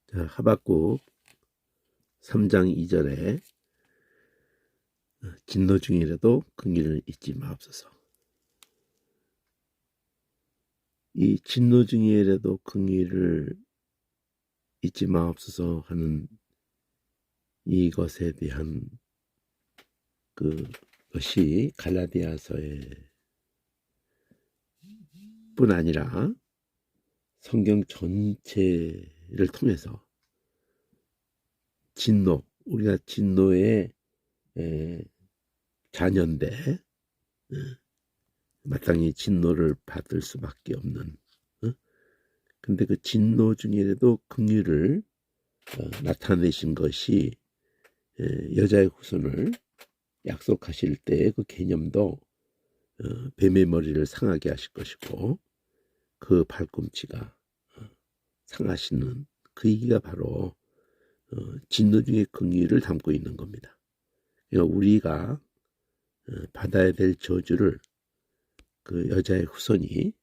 자, 하박국 3장 2절에 진노 중이라도 긍휼을 잊지 마옵소서. 이 진노 중이라도 긍휼을 잊지 마옵소서 하는 이것에 대한 그것이 갈라디아서에 뿐 아니라 성경 전체를 통해서 진노, 우리가 진노의 자녀인데 마땅히 진노를 받을 수밖에 없는, 근데 그 진노 중에라도 긍휼을 나타내신 것이 여자의 후손을 약속하실 때의 그 개념도 뱀의 머리를 상하게 하실 것이고 그 발꿈치가 상하시는 그 얘기가 바로 진노 중의 긍휼을 담고 있는 겁니다. 그러니까 우리가 받아야 될 저주를 그 여자의 후손이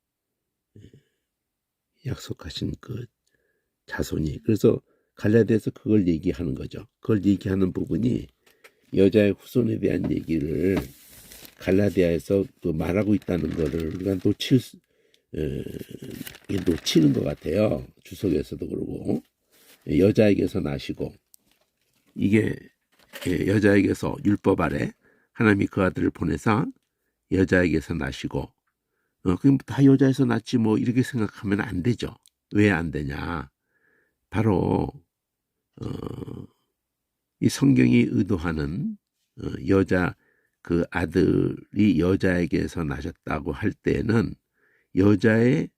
약속하신 그 자손이, 그래서 갈라디아서 그걸 얘기하는 거죠. 그걸 얘기하는 부분이 여자의 후손에 대한 얘기를 갈라디아에서 그 말하고 있다는 거를 우리가 놓치는 것 같아요. 주석에서도 그러고 여자에게서 나시고, 이게 여자에게서 율법 아래 하나님이 그 아들을 보내사 여자에게서 나시고, 그럼 다 여자에서 낳지 뭐 이렇게 생각하면 안 되죠. 왜 안 되냐? 바로 이 성경이 의도하는 여자 그 아들이 여자에게서 나셨다고 할 때는 여자의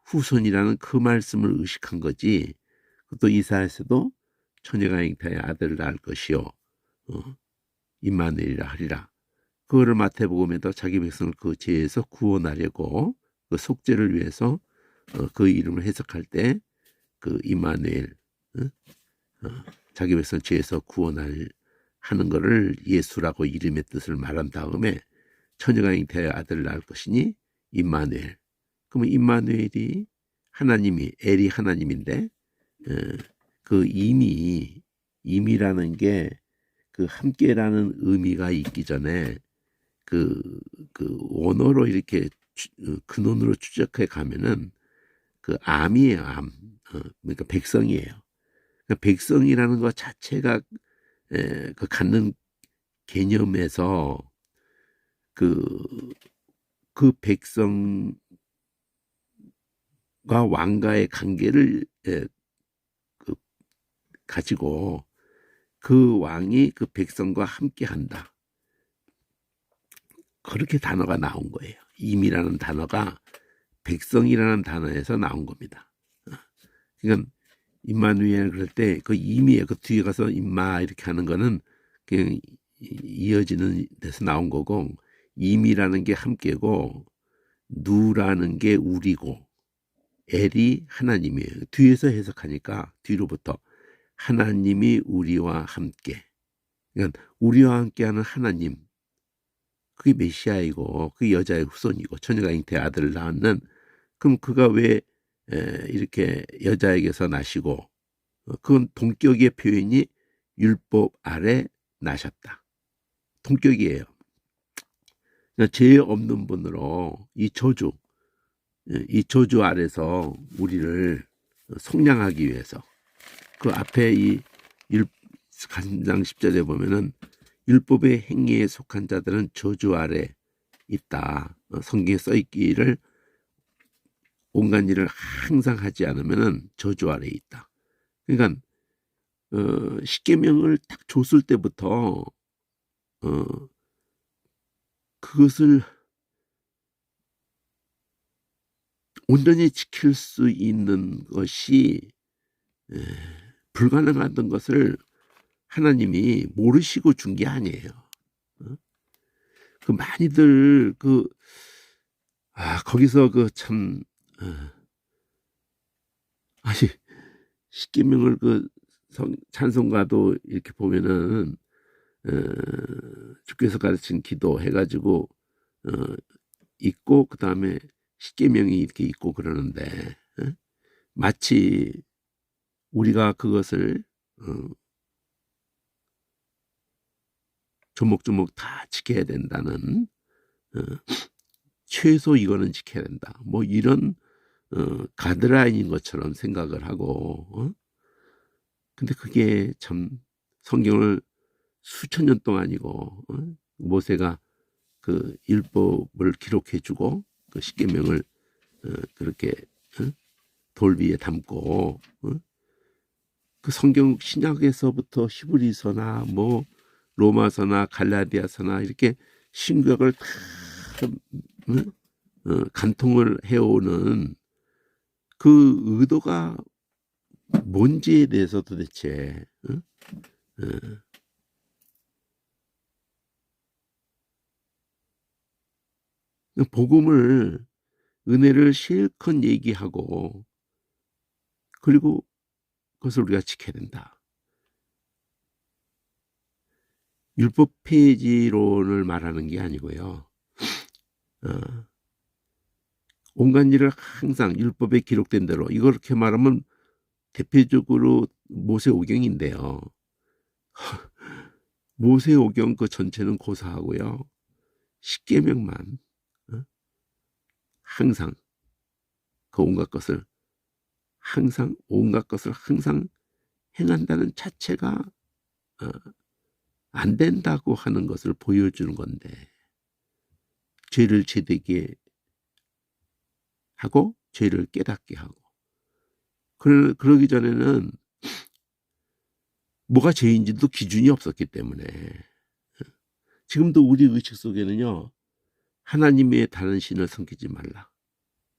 후손이라는 그 말씀을 의식한 거지. 또 이사야서도 처녀가 잉태하여 아들을 낳을 것이요 임마누엘이라 하리라. 그거를 마태복음에도 자기 백성을 그 죄에서 구원하려고 그 속죄를 위해서 그 이름을 해석할 때 그 임마누엘, 자기 백성 죄에서 구원할 하는 것을 예수라고 이름의 뜻을 말한 다음에 처녀가 잉태하여 아들을 낳을 것이니 임마누엘. 그러면 임마누엘이 하나님이, 엘이 하나님인데 그 임이라는 게 그 함께라는 의미가 있기 전에 그 원어로 이렇게 근원으로 추적해 가면은 그 암이에요. 암. 그러니까 백성이에요. 그러니까 백성이라는 것 자체가 그 갖는 개념에서 그 백성과 왕가의 관계를 가지고 그 왕이 그 백성과 함께한다. 그렇게 단어가 나온 거예요. 임이라는 단어가 백성이라는 단어에서 나온 겁니다. 그러니까 임마누엘 그럴 때 그 임이에요. 그 뒤에 가서 임마 이렇게 하는 거는 그냥 이어지는 데서 나온 거고, 임이라는 게 함께고 누라는 게 우리고 엘이 하나님이에요. 뒤에서 해석하니까 뒤로부터 하나님이 우리와 함께, 그러니까 우리와 함께하는 하나님, 그게 메시아이고 그 여자의 후손이고 처녀가 잉태 아들을 낳았는, 그럼 그가 왜 이렇게 여자에게서 나시고, 그건 동격의 표현이 율법 아래 나셨다. 동격이에요. 그러니까 죄 없는 분으로 이 저주 아래서 우리를 속량하기 위해서, 그 앞에 이 3장 10절에 보면은 율법의 행위에 속한 자들은 저주 아래 있다. 성경에 써 있기를 온갖 일을 항상 하지 않으면은 저주 아래 있다. 그러니까 십계명을 딱 줬을 때부터 그것을 온전히 지킬 수 있는 것이 불가능하던 것을 하나님이 모르시고 준 게 아니에요. 그 많이들 거기서 그 참 아니 십계명을 그 찬송가도 이렇게 보면은 주께서 가르친 기도 해가지고 있고 그 다음에 십계명이 이렇게 있고 그러는데 마치 우리가 그것을 조목조목 다 지켜야 된다는 최소 이거는 지켜야 된다. 뭐 이런 가드라인인 것처럼 생각을 하고 근데 그게 참 성경을 수천 년 동안이고 모세가 그 율법을 기록해주고 그 십계명을 그렇게 돌 위에 담고 그 성경 신약에서부터 히브리서나 뭐 로마서나 갈라디아서나 이렇게 신구약을 다 간통을 해오는 그 의도가 뭔지에 대해서 도대체 복음을 은혜를 실컷 얘기하고 그리고 그것을 우리가 지켜야 된다. 율법 폐지론을 말하는 게 아니고요. 온갖 일을 항상 율법에 기록된 대로 이렇게 말하면 대표적으로 모세오경인데요. 모세오경 그 전체는 고사하고요. 십계명만 항상 그 온갖 것을 항상 행한다는 자체가 안 된다고 하는 것을 보여주는 건데 죄를 제되게 하고 죄를 깨닫게 하고 그러기 전에는 뭐가 죄인지도 기준이 없었기 때문에 지금도 우리 의식 속에는요. 하나님의 다른 신을 섬기지 말라.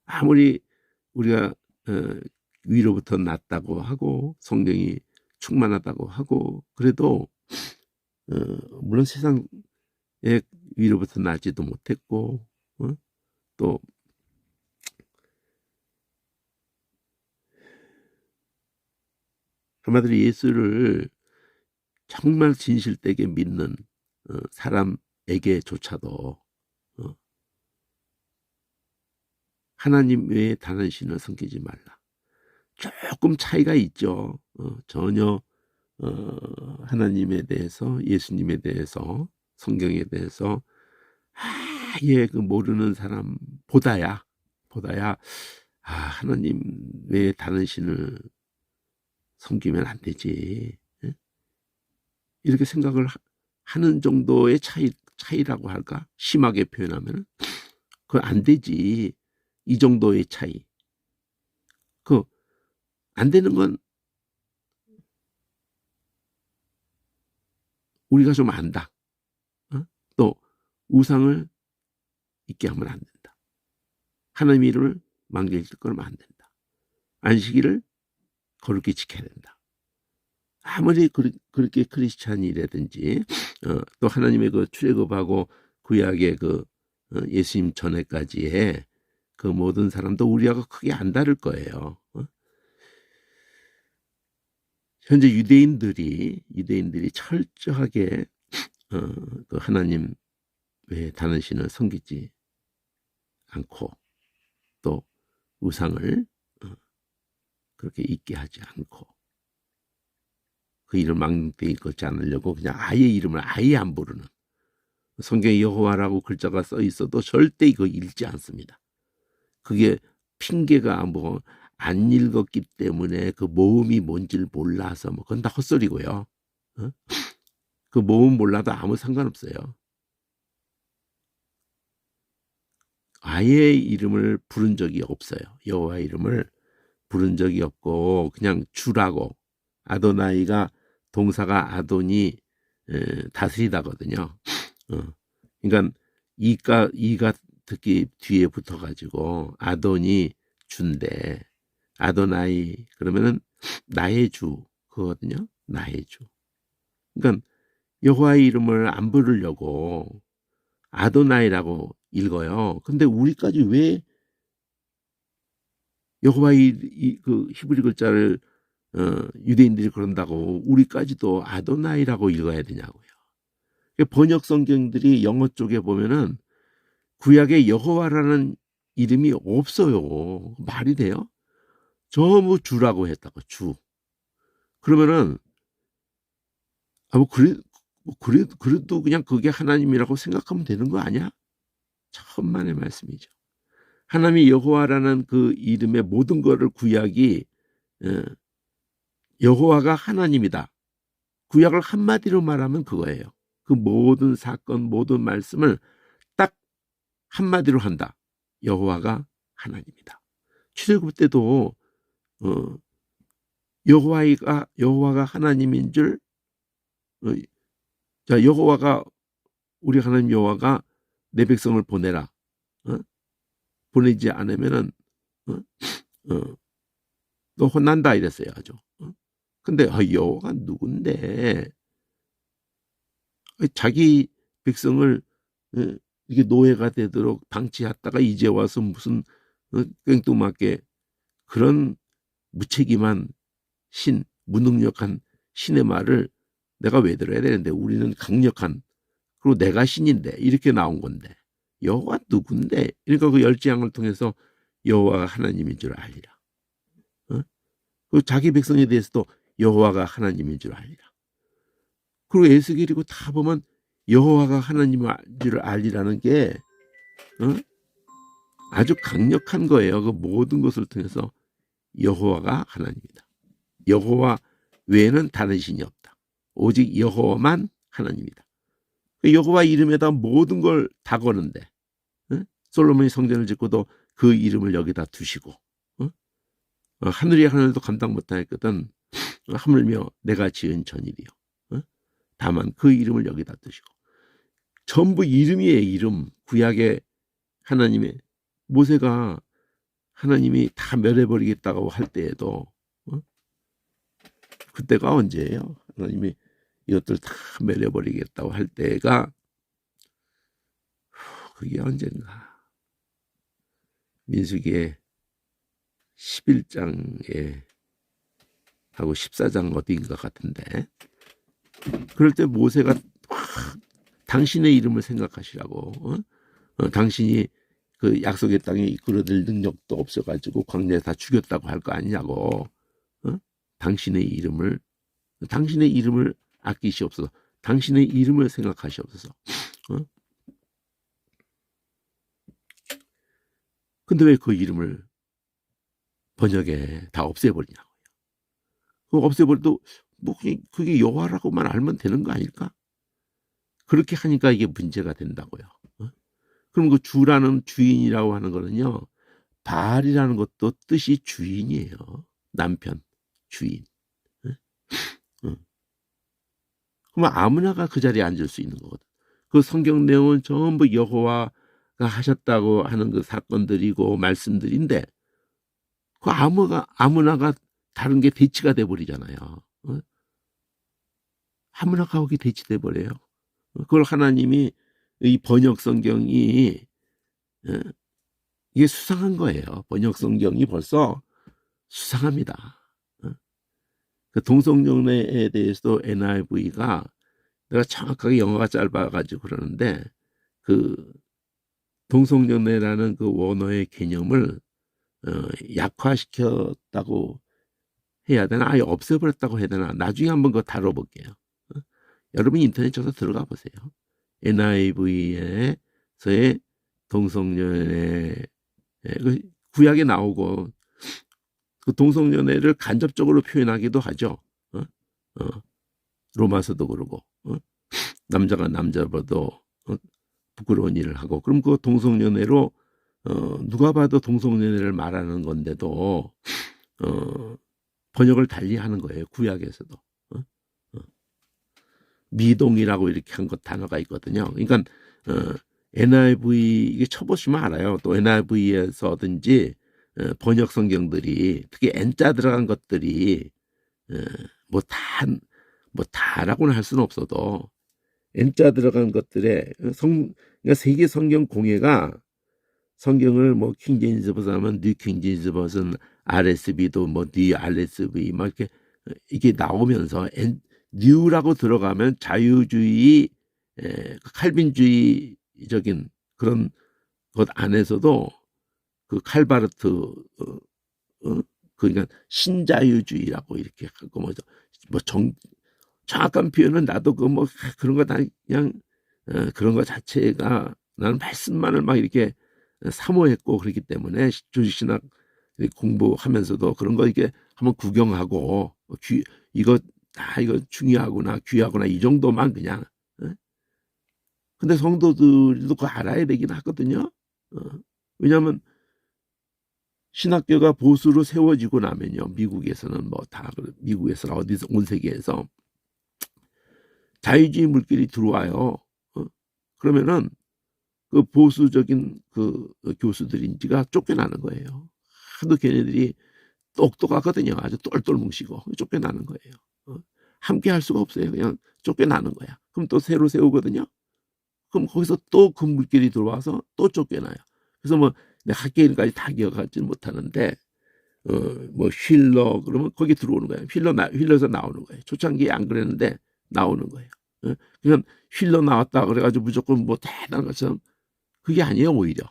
아무리 우리가 위로부터 났다고 하고 성령이 충만하다고 하고 그래도 물론 세상에 위로부터 나지도 못했고 또 한마디로 예수를 정말 진실되게 믿는 사람에게조차도 하나님 외에 다른 신을 섬기지 말라. 조금 차이가 있죠. 전혀 하나님에 대해서 예수님에 대해서 성경에 대해서 아예 그 모르는 사람보다야 하나님 외에 다른 신을 섬기면 안 되지. 이렇게 생각을 하는 정도의 차이라고 할까? 심하게 표현하면 그거 안 되지. 이 정도의 차이. 그 안 되는 건 우리가 좀 안다. 또 우상을 있게 하면 안 된다. 하나님의 이름을 망령에 끌면 안 된다. 안식일을 거룩히 지켜야 된다. 아무리 그렇게 크리스찬이라든지 또 하나님의 그 출애굽하고 구약의 그 예수님 전에까지의 그 모든 사람도 우리하고 크게 안 다를 거예요. 현재 유대인들이 철저하게 그 하나님 외에 다른 신을 섬기지 않고 또 우상을 그렇게 있게 하지 않고 그 이름 망령되이 걷지 않으려고 그냥 아예 이름을 아예 안 부르는 성경에 여호와라고 글자가 써 있어도 절대 이거 읽지 않습니다. 그게 핑계가 뭐 안 읽었기 때문에 그 모음이 뭔지를 몰라서 뭐 그건 다 헛소리고요. 그 모음 몰라도 아무 상관없어요. 아예 이름을 부른 적이 없어요. 여호와 이름을 부른 적이 없고 그냥 주라고 아도나이가 동사가 아도니 다스리다거든요. 그러니까 이가 특히 뒤에 붙어가지고 아도니 주인데 아도나이 그러면은 나의 주 그거거든요. 나의 주. 그러니까 여호와의 이름을 안 부르려고 아도나이라고 읽어요. 근데 우리까지 왜 여호와의 그 히브리 글자를 유대인들이 그런다고 우리까지도 아도나이라고 읽어야 되냐고요. 번역 성경들이 영어 쪽에 보면은 구약에 여호와라는 이름이 없어요. 말이 돼요? 전부 주라고 했다고 주. 그러면은 그래도 그냥 그게 하나님이라고 생각하면 되는 거 아니야? 천만의 말씀이죠. 하나님이 여호와라는 그 이름의 모든 것을 구약이 여호와가 하나님이다. 구약을 한마디로 말하면 그거예요. 그 모든 사건, 모든 말씀을 딱 한마디로 한다. 여호와가 하나님이다. 출애굽 때도 여호와가 하나님인 줄, 자, 여호와가, 우리 하나님 여호와가 내 백성을 보내라. 보내지 않으면은 너 혼난다 이랬어요. 아주. 근데 여호와가 누군데 자기 백성을 이게 노예가 되도록 방치했다가 이제 와서 무슨 꽹뚱맞게 그런 무책임한 무능력한 신의 말을 내가 왜 들어야 되는데, 우리는 강력한, 그리고 내가 신인데, 이렇게 나온 건데 여호와 누군데. 그러니까 그 열지양을 통해서 여호와가 하나님인 줄 알리라. 그 자기 백성에 대해서도 여호와가 하나님인 줄 알리라. 그리고 에스겔이고 다 보면 여호와가 하나님인 줄 알리라는 게 아주 강력한 거예요. 그 모든 것을 통해서 여호와가 하나님이다. 여호와 외에는 다른 신이 없다. 오직 여호와만 하나님이다. 그 여호와 이름에다 모든 걸 다 거는데, 솔로몬이 성전을 짓고도 그 이름을 여기다 두시고, 하늘이 하늘도 감당 못하였거든 하물며 내가 지은 전일이요. 다만 그 이름을 여기다 두시고, 전부 이름이에요. 이름. 구약의 하나님의, 모세가 하나님이 다 멸해버리겠다고 할 때에도 그때가 언제예요? 하나님이 이것들 다 멸해버리겠다고 할 때가 그게 언젠가 민수기의 11장에 하고 14장 어디인가 같은데, 그럴 때 모세가 당신의 이름을 생각하시라고, 당신이 그 약속의 땅에 이끌어낼 능력도 없어가지고 광야에 다 죽였다고 할 거 아니냐고, 당신의 이름을 아끼시옵소서. 당신의 이름을 생각하시옵소서. 근데 왜 그 이름을 번역에 다 없애버리냐고요. 그거 없애버려도 뭐 그게 여호와라고만 알면 되는 거 아닐까? 그렇게 하니까 이게 문제가 된다고요. 그럼 그 주라는 주인이라고 하는 거는요, 바알이라는 것도 뜻이 주인이에요. 남편, 주인. 그러면 아무나가 그 자리에 앉을 수 있는 거거든. 그 성경 내용은 전부 여호와가 하셨다고 하는 그 사건들이고 말씀들인데, 그 아무나가 다른 게 대치가 돼 버리잖아요. 아무나가 거기 대치돼 버려요. 그걸 하나님이 이 번역 성경이 이게 수상한 거예요. 번역 성경이 벌써 수상합니다. 그 동성연애에 대해서도 NIV가, 내가 정확하게 영어가 짧아가지고 그러는데, 그 동성연애라는 그 원어의 개념을 약화시켰다고 해야 되나, 아예 없애버렸다고 해야 되나, 나중에 한번 그거 다뤄볼게요. 여러분 인터넷 쳐서 들어가 보세요. NIV에서의 동성연애, 그 구약에 나오고, 그 동성연애를 간접적으로 표현하기도 하죠. 로마서도 그러고, 남자가 남자보다 부끄러운 일을 하고, 그럼 그 동성연애로 누가 봐도 동성연애를 말하는 건데도 번역을 달리 하는 거예요. 구약에서도. 미동이라고 이렇게 한 것 단어가 있거든요. 그러니까 NIV 이게 쳐보시면 알아요. 또 NIV에서든지 번역 성경들이 특히 N자 들어간 것들이 뭐 다라고는 할 수는 없어도 N자 들어간 것들의 그러니까 세계 성경 공예가, 성경을 뭐 킹제임스 버전하면 뉴 킹제임스 버전, RSV도 뭐 뉴 RSV 막 이렇게 이게 나오면서 뉴라고 들어가면 자유주의, 칼빈주의적인 그런 것 안에서도 그 칼바르트 그러니까 신자유주의라고 이렇게 하고 뭐 정확한 표현은 나도 그 뭐 그런 거 다 그냥 그런 거 자체가 나는 말씀만을 막 이렇게 사모했고 그렇기 때문에 조직신학 공부하면서도 그런 거 이렇게 한번 구경하고 이거 이거 중요하구나 귀하구나 이 정도만 그냥. 근데 성도들도 그거 알아야 되긴 하거든요. 왜냐하면 신학교가 보수로 세워지고 나면요, 미국에서는 뭐 다 미국에서 어디서 온 세계에서 자유주의 물길이 들어와요. 그러면은 그 보수적인 그 교수들인지가 쫓겨나는 거예요. 하도 걔네들이 똑똑하거든요. 아주 똘똘 뭉치고 쫓겨나는 거예요. 함께 할 수가 없어요. 그냥 쫓겨나는 거야. 그럼 또 새로 세우거든요. 그럼 거기서 또 그 물길이 들어와서 또 쫓겨나요. 그래서 뭐 학교 이름까지 다 기억하지는 못하는데 뭐 힐러 그러면 거기 들어오는 거예요. 힐러에서 나오는 거예요. 초창기에 안 그랬는데 나오는 거예요. 그러니까 힐러 나왔다 그래가지고 무조건 뭐 대단한 것처럼 그게 아니에요. 오히려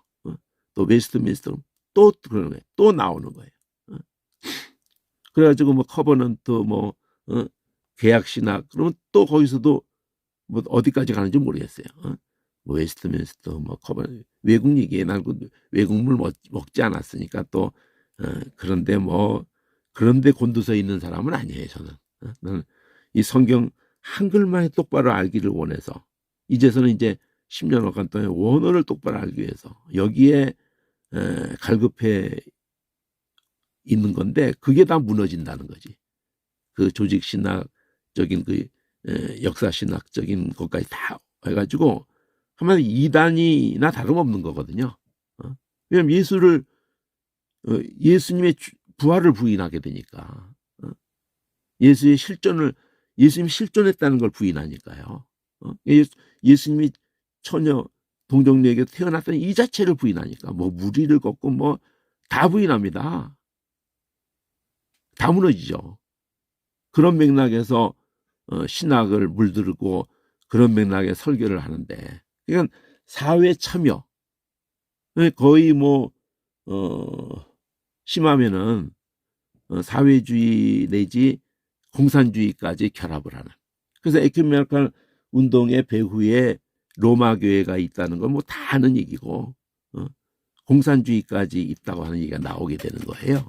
또 웨스트민스터 또 그러는 거예요. 또 나오는 거예요. 그래가지고 뭐 커버넌트 뭐 계약 신학 그러면 또 거기서도 뭐 어디까지 가는지 모르겠어요. 뭐 웨스트민스터 뭐 커버넌트 외국 얘기에 난 외국물 먹지 않았으니까 또 그런데 뭐 그런데 곤두서 있는 사람은 아니에요. 저는 이 성경 한글만 똑바로 알기를 원해서 이제서는 이제 10년간 동안 원어를 똑바로 알기 위해서 여기에 갈급해 있는 건데 그게 다 무너진다는 거지. 그 조직 신학적인 그 역사 신학적인 것까지 다 해가지고 하면 이단이나 다름없는 거거든요. 왜냐면 예수님의 부활을 부인하게 되니까 예수님이 실존했다는 걸 부인하니까요. 예수님이 처녀 동정녀에게 태어났다는 이 자체를 부인하니까 뭐 무리를 걷고 뭐 다 부인합니다. 다 무너지죠. 그런 맥락에서 신학을 물들고 그런 맥락의 설교를 하는데 그러니까 사회 참여 거의 뭐 심하면은 사회주의 내지 공산주의까지 결합을 하는. 그래서 에큐메니컬 운동의 배후에 로마 교회가 있다는 건 뭐 다 아는 얘기고 공산주의까지 있다고 하는 얘기가 나오게 되는 거예요.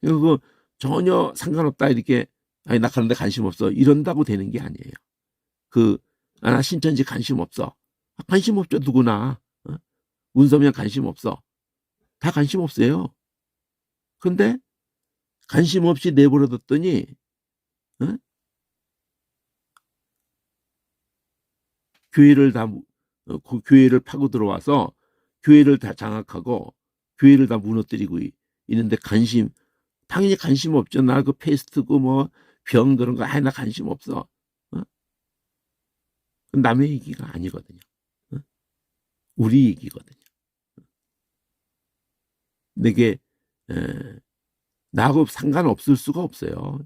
그거 전혀 상관없다 이렇게 아니 나 그런데 관심 없어 이런다고 되는 게 아니에요. 나 신천지 관심 없어. 관심 없죠 누구나. 문서면 관심 없어. 다 관심 없어요. 근데 관심 없이 내버려뒀더니 교회를 파고 들어와서 교회를 다 장악하고 교회를 다 무너뜨리고 있는데 당연히 관심 없죠. 나 그 패스트고 뭐 병 그런 거 나 관심 없어. 남의 얘기가 아니거든요. 우리 얘기거든요. 내게 나하고 상관없을 수가 없어요.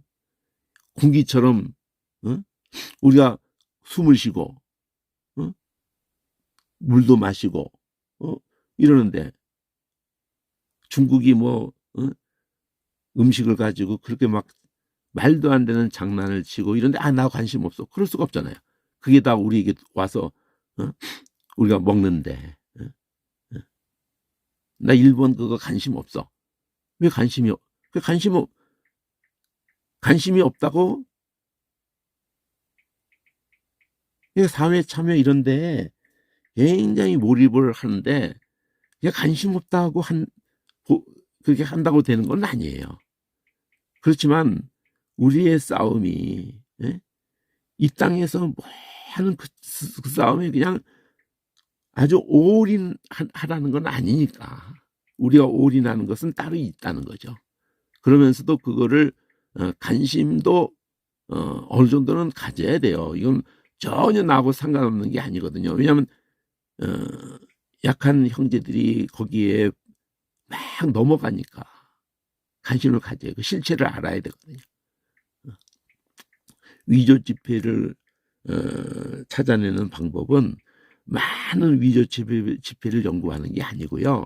공기처럼 우리가 숨을 쉬고 물도 마시고 이러는데 중국이 뭐 음식을 가지고 그렇게 막 말도 안 되는 장난을 치고 이런데 나 관심 없어. 그럴 수가 없잖아요. 그게 다 우리에게 와서 우리가 먹는데 나 일본 그거 관심 없어. 왜 관심이 없다고? 사회 참여 이런데 굉장히 몰입을 하는데 관심 없다고 그렇게 한다고 되는 건 아니에요. 그렇지만 우리의 싸움이 이 땅에서 뭐 하는 그 싸움이 그냥 아주 올인하라는 건 아니니까 우리가 올인하는 것은 따로 있다는 거죠. 그러면서도 그거를 관심도 어느 정도는 가져야 돼요. 이건 전혀 나하고 상관없는 게 아니거든요. 왜냐하면 약한 형제들이 거기에 막 넘어가니까 관심을 가져야 그 실체를 알아야 되거든요. 위조 지폐를 찾아내는 방법은 많은 위조 지폐를 연구하는 게 아니고요.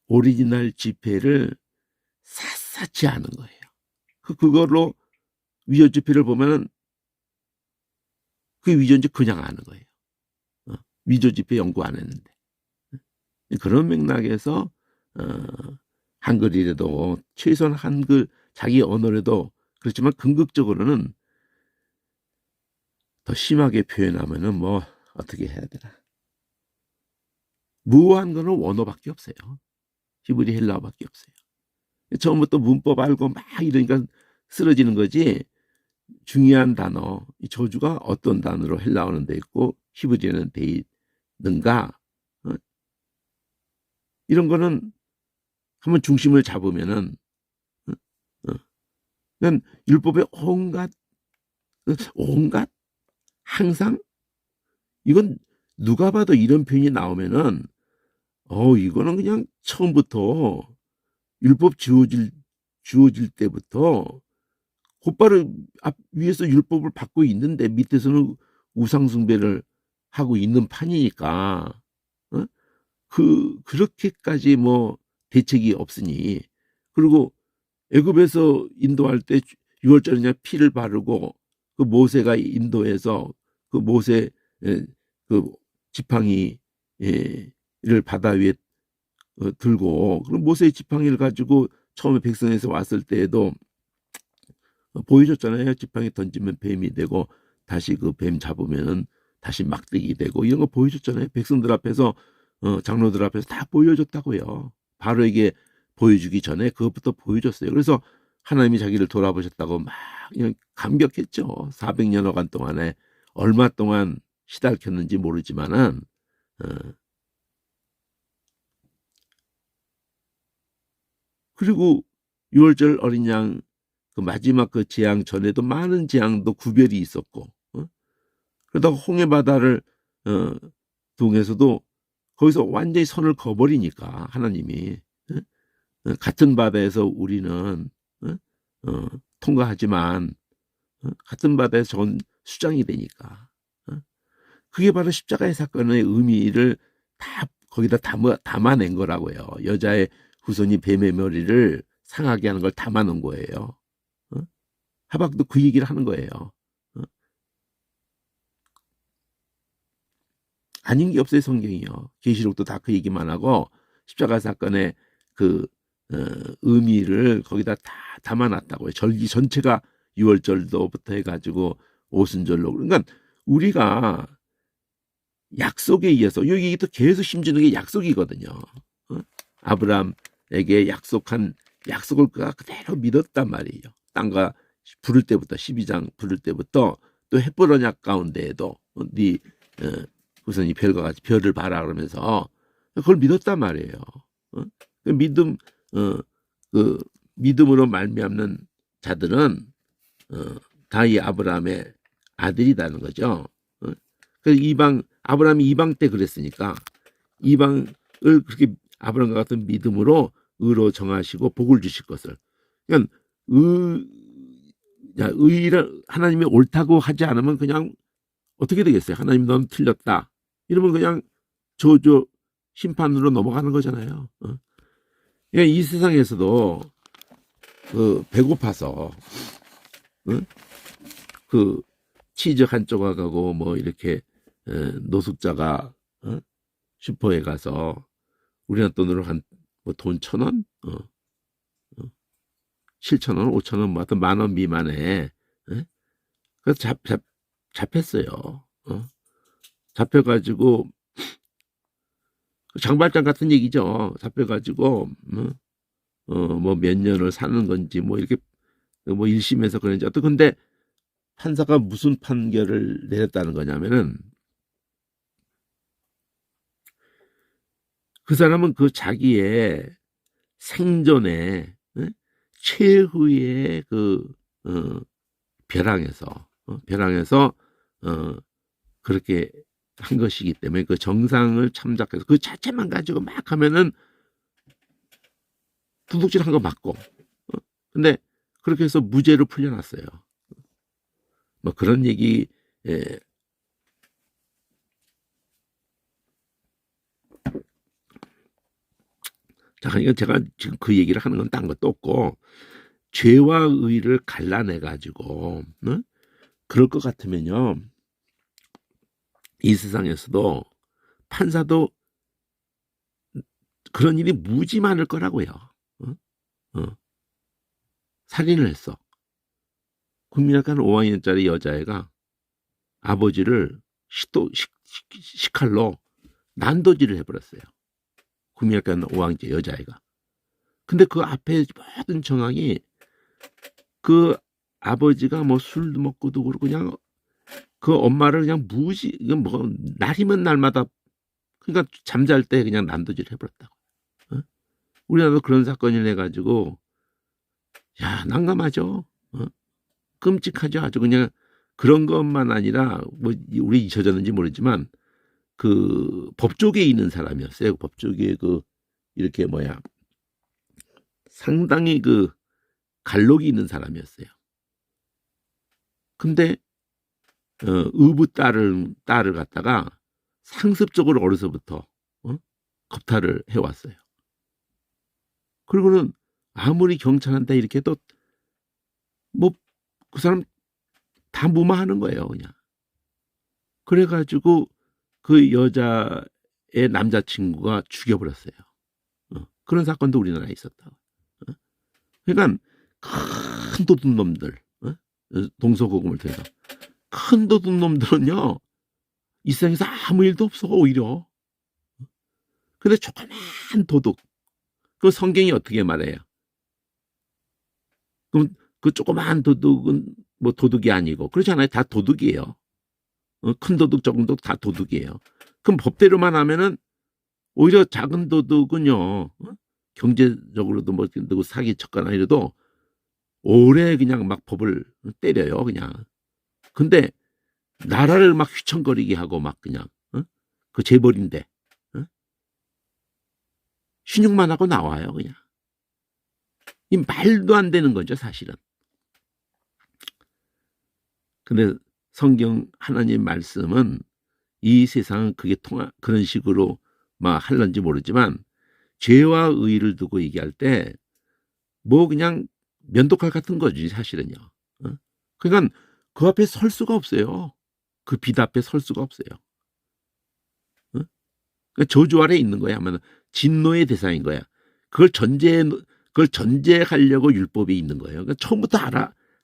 오리지널 지폐를 샅샅이 아는 거예요. 그걸로 위조 지폐를 보면은 그 위조인지 그냥 아는 거예요. 위조 지폐 연구 안 했는데. 그런 맥락에서 한글이라도 최소한 한글 자기 언어라도 그렇지만 궁극적으로는 더 심하게 표현하면은 뭐 어떻게 해야 되나. 무한 거는 원어밖에 없어요. 히브리 헬라어밖에 없어요. 처음부터 문법 알고 막 이러니까 쓰러지는 거지. 중요한 단어, 이 저주가 어떤 단어로 헬라어는 돼 있고 히브리어는 돼 있는가, 이런 거는 한번 중심을 잡으면은, 그냥 율법의 온갖 항상, 이건 누가 봐도 이런 표현이 나오면은 이거는 그냥 처음부터 율법 주어질 때부터 곧바로 위에서 율법을 받고 있는데 밑에서는 우상숭배를 하고 있는 판이니까 그렇게까지 뭐 대책이 없으니. 그리고 애굽에서 인도할 때 유월절이냐 피를 바르고 그 모세가 인도해서 그 모세 그 지팡이를 바다 위에 들고, 그럼 모세의 지팡이를 가지고 처음에 백성에서 왔을 때에도 보여줬잖아요. 지팡이 던지면 뱀이 되고 다시 그 뱀 잡으면은 다시 막대기 되고 이런 거 보여줬잖아요. 백성들 앞에서 장로들 앞에서 다 보여줬다고요. 바로에게 보여주기 전에 그것부터 보여줬어요. 그래서 하나님이 자기를 돌아보셨다고 막 그냥 감격했죠. 400년여간 동안에 얼마 동안 시달켰는지 모르지만은 그리고 6월절 어린 양 그 마지막 그 재앙 전에도 많은 재앙도 구별이 있었고, 그러다가 홍해 바다를 통해서도 거기서 완전히 선을 그어버리니까 하나님이 같은 바다에서 우리는 통과하지만 같은 바다에서 저건 수장이 되니까 그게 바로 십자가의 사건의 의미를 다 거기다 담아낸 거라고요. 여자의 후손이 뱀의 머리를 상하게 하는 걸 담아놓은 거예요. 하박도 그 얘기를 하는 거예요. 아닌 게 없어요. 성경이요. 계시록도 다 그 얘기만 하고 십자가 사건의 그 의미를 거기다 다 담아놨다고요. 절기 전체가 6월절도부터 해가지고 오순절로. 그러니까 우리가 약속에 의해서 여기 또 계속 심지는 게 약속이거든요. 아브라함에게 약속한 약속을 그가 그대로 믿었단 말이에요. 땅과 부를 때부터 12장 부를 때부터 또 햇불 언약 가운데에도 네 후손이 별과 같이 별을 봐라 그러면서 그걸 믿었단 말이에요. 그 믿음 그 믿음으로 말미암는 자들은 다 이 아브라함의 아들이라는 거죠. 그래서 아브라함이 이방 때 그랬으니까 이방을 그렇게 아브라함과 같은 믿음으로 의로 정하시고 복을 주실 것을. 그러니까 의를 하나님이 옳다고 하지 않으면 그냥 어떻게 되겠어요? 하나님 넌 틀렸다. 이러면 그냥 저주 심판으로 넘어가는 거잖아요. 그러니까 이 세상에서도 배고파서 그 치즈 한 조각하고 뭐 이렇게 노숙자가 슈퍼에 가서 우리나라 돈으로 한 뭐 돈 1,000원, 7,000원, 5,000원, 뭐 하여튼 10,000원 미만에 그래서 잡혔어요. 잡혀가지고 장발장 같은 얘기죠. 잡혀가지고 뭐 몇 년을 사는 건지 뭐 이렇게 뭐 1심에서 그런지 어떤. 근데 판사가 무슨 판결을 내렸다는 거냐면은 그 사람은 그 자기의 생전에 최후의 그 벼랑에서 그렇게 한 것이기 때문에 그 정상을 참작해서 그 자체만 가지고 막 하면은 도둑질한 거 맞고, 근데 그렇게 해서 무죄로 풀려났어요. 뭐 그런 얘기. 자, 그러니까 제가 지금 그 얘기를 하는 건 딴 것도 없고, 죄와 의를 갈라내 가지고 그럴 것 같으면요, 이 세상에서도 판사도 그런 일이 무지 많을 거라고요. 어? 어. 살인을 했어. 국민학관 5학년짜리 여자애가 아버지를 식칼로 난도질을 해버렸어요. 국민학관 5학년 여자애가. 근데 그 앞에 모든 정황이 그 아버지가 뭐 술도 먹고도 그러고 그냥 그 엄마를 그냥 무지, 이건 뭐 날이면 날마다, 그러니까 잠잘 때 그냥 난도질 해버렸다고. 어? 우리나라도 그런 사건이 해가지고, 야, 난감하죠. 어? 끔찍하죠. 아주 그냥. 그런 것만 아니라 뭐 우리 잊혀졌는지 모르지만 그 법조계에 있는 사람이었어요. 법조계에 그 이렇게 뭐야, 상당히 그 갈록이 있는 사람이었어요. 근데 의붓 딸을 갖다가 상습적으로 어려서부터 겁탈을 해왔어요. 그리고는 아무리 경찰한테 이렇게 또 뭐 그 사람 다 무마하는 거예요, 그냥. 그래가지고 그 여자의 남자친구가 죽여버렸어요. 그런 사건도 우리나라에 있었다. 그러니까 큰 도둑놈들, 동서고금을 통해서 큰 도둑놈들은요, 이 세상에서 아무 일도 없어, 오히려. 근데 조그만 도둑, 그 성경이 어떻게 말해요? 그럼 그 조그만 도둑은 뭐 도둑이 아니고 그렇지 않아요? 다 도둑이에요. 큰 도둑, 적은 도둑 다 도둑이에요. 그럼 법대로만 하면은 오히려 작은 도둑은요, 경제적으로도 뭐 누구 사기 쳤거나 이래도 오래 그냥 막 법을 때려요, 그냥. 근데 나라를 막 휘청거리게 하고 막 그냥 그 재벌인데 신용만 하고 나와요, 그냥. 이 말도 안 되는 거죠, 사실은. 근데 성경 하나님 말씀은 이 세상은 그게 그런 식으로 막 할런지 모르지만 죄와 의를 두고 얘기할 때 뭐 그냥 면도칼 같은 거지, 사실은요. 그러니까 그 앞에 설 수가 없어요. 그 빛 앞에 설 수가 없어요. 그러니까 저주 아래 있는 거야. 하면 진노의 대상인 거야. 그걸 전제하려고 율법이 있는 거예요. 그러니까 처음부터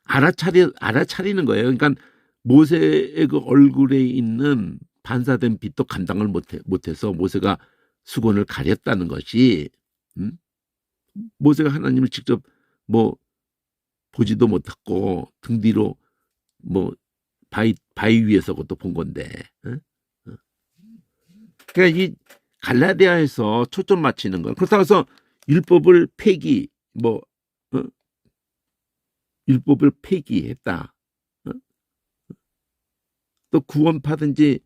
알아차리는 거예요. 그러니까 모세의 그 얼굴에 있는 반사된 빛도 감당을 못해서 모세가 수건을 가렸다는 것이, 모세가 하나님을 직접 뭐 보지도 못했고 등 뒤로 뭐 바위 위에서 그것도 본 건데. 그러니까 이 갈라디아에서 초점 맞추는 건, 그렇다고 해서 율법을 율법을 폐기했다. 또 구원파든지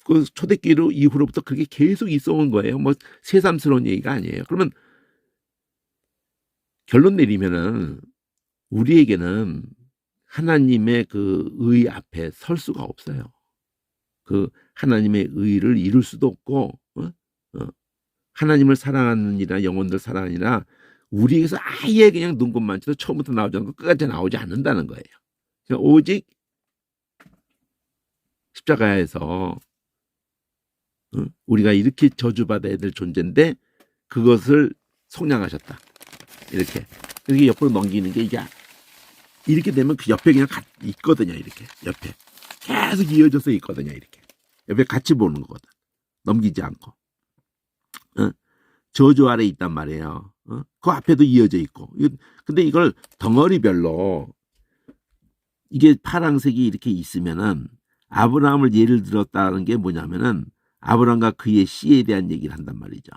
그 초대기로 이후로부터 그렇게 계속 있어온 거예요. 뭐 새삼스러운 얘기가 아니에요. 그러면 결론 내리면은 우리에게는 하나님의 그 의 앞에 설 수가 없어요. 그 하나님의 의를 이룰 수도 없고, 하나님을 사랑하느니라, 영혼들 사랑하느니라, 우리에게서 아예 그냥 눈곱만치도 처음부터 나오지 않고 끝까지 나오지 않는다는 거예요. 오직 십자가에서 우리가 이렇게 저주받아야 될 존재인데 그것을 속량하셨다. 이렇게 옆으로 넘기는 게, 이게 이렇게 되면 그 옆에 그냥 있거든요. 이렇게 옆에 계속 이어져서 있거든요. 이렇게 옆에 같이 보는 거거든. 넘기지 않고. 저주 아래 있단 말이에요. 그 앞에도 이어져 있고. 근데 이걸 덩어리별로, 이게 파란색이 이렇게 있으면은 아브라함을 예를 들었다는 게 뭐냐면은 아브라함과 그의 씨에 대한 얘기를 한단 말이죠.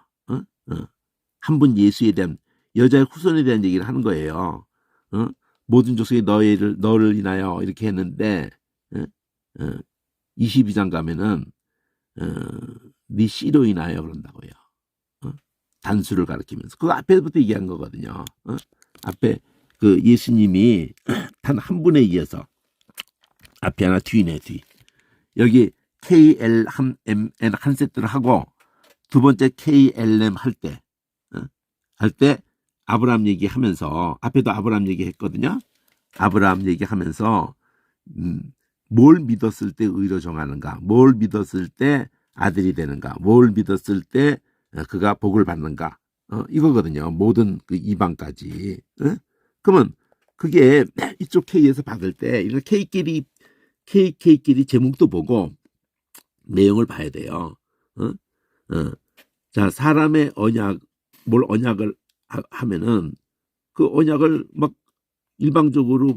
한 분 예수에 대한, 여자의 후손에 대한 얘기를 하는 거예요. 모든 족속이 너를 인하여 이렇게 했는데 22장 가면은 네 씨로 인하여 그런다고요. 단수를 가리키면서 그 앞에부터 얘기한 거거든요. 앞에 그 예수님이 단 한 분에 이어서 앞에 하나 뒤네 뒤, 여기 KLMN 한 세트를 하고 두 번째 KLM 할 때 아브라함 얘기하면서 앞에도 아브라함 얘기했거든요. 아브라함 얘기하면서 뭘 믿었을 때 의로 정하는가, 뭘 믿었을 때 아들이 되는가, 뭘 믿었을 때 그가 복을 받는가, 이거거든요. 모든 그 이방까지. 그러면 그게 이쪽 K에서 받을 때 이런 K끼리 제목도 보고 내용을 봐야 돼요. 자, 사람의 뭘 언약을 하면은 그 언약을 막 일방적으로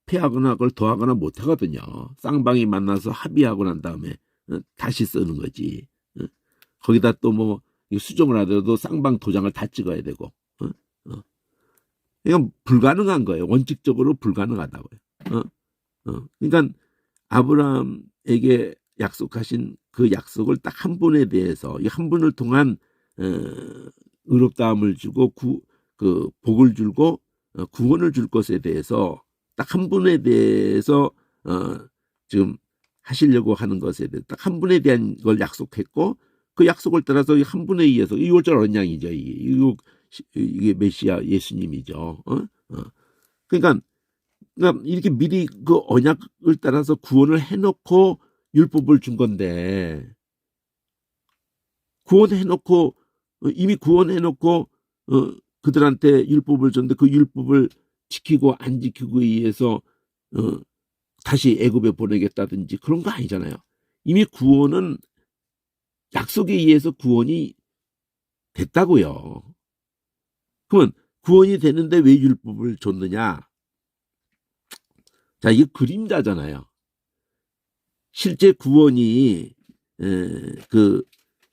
폐하거나 그걸 더하거나 못 하거든요. 쌍방이 만나서 합의하고 난 다음에 다시 쓰는 거지. 거기다 또 뭐 수정을 하더라도 쌍방 도장을 다 찍어야 되고. 이건 불가능한 거예요. 원칙적으로 불가능하다고요. 그러니까 아브라함에게 약속하신 그 약속을 딱 한 분에 대해서 이 한 분을 통한 의롭다함을 주고 그 복을 주고 구원을 줄 것에 대해서 딱 한 분에 대해서 지금 하시려고 하는 것에 대해서 딱 한 분에 대한 걸 약속했고 그 약속을 따라서 한 분에 의해서 이 월절 언양이죠. 이게 메시아 예수님이죠. 그러니까 이렇게 미리 그 언약을 따라서 구원을 해놓고 율법을 준 건데 구원해놓고 이미 구원해놓고 그들한테 율법을 줬는데 그 율법을 지키고 안 지키고에 의해서 다시 애굽에 보내겠다든지 그런 거 아니잖아요. 이미 구원은 약속에 의해서 구원이 됐다고요. 그러면 구원이 되는데 왜 율법을 줬느냐? 자, 이게 그림자잖아요. 실제 구원이 그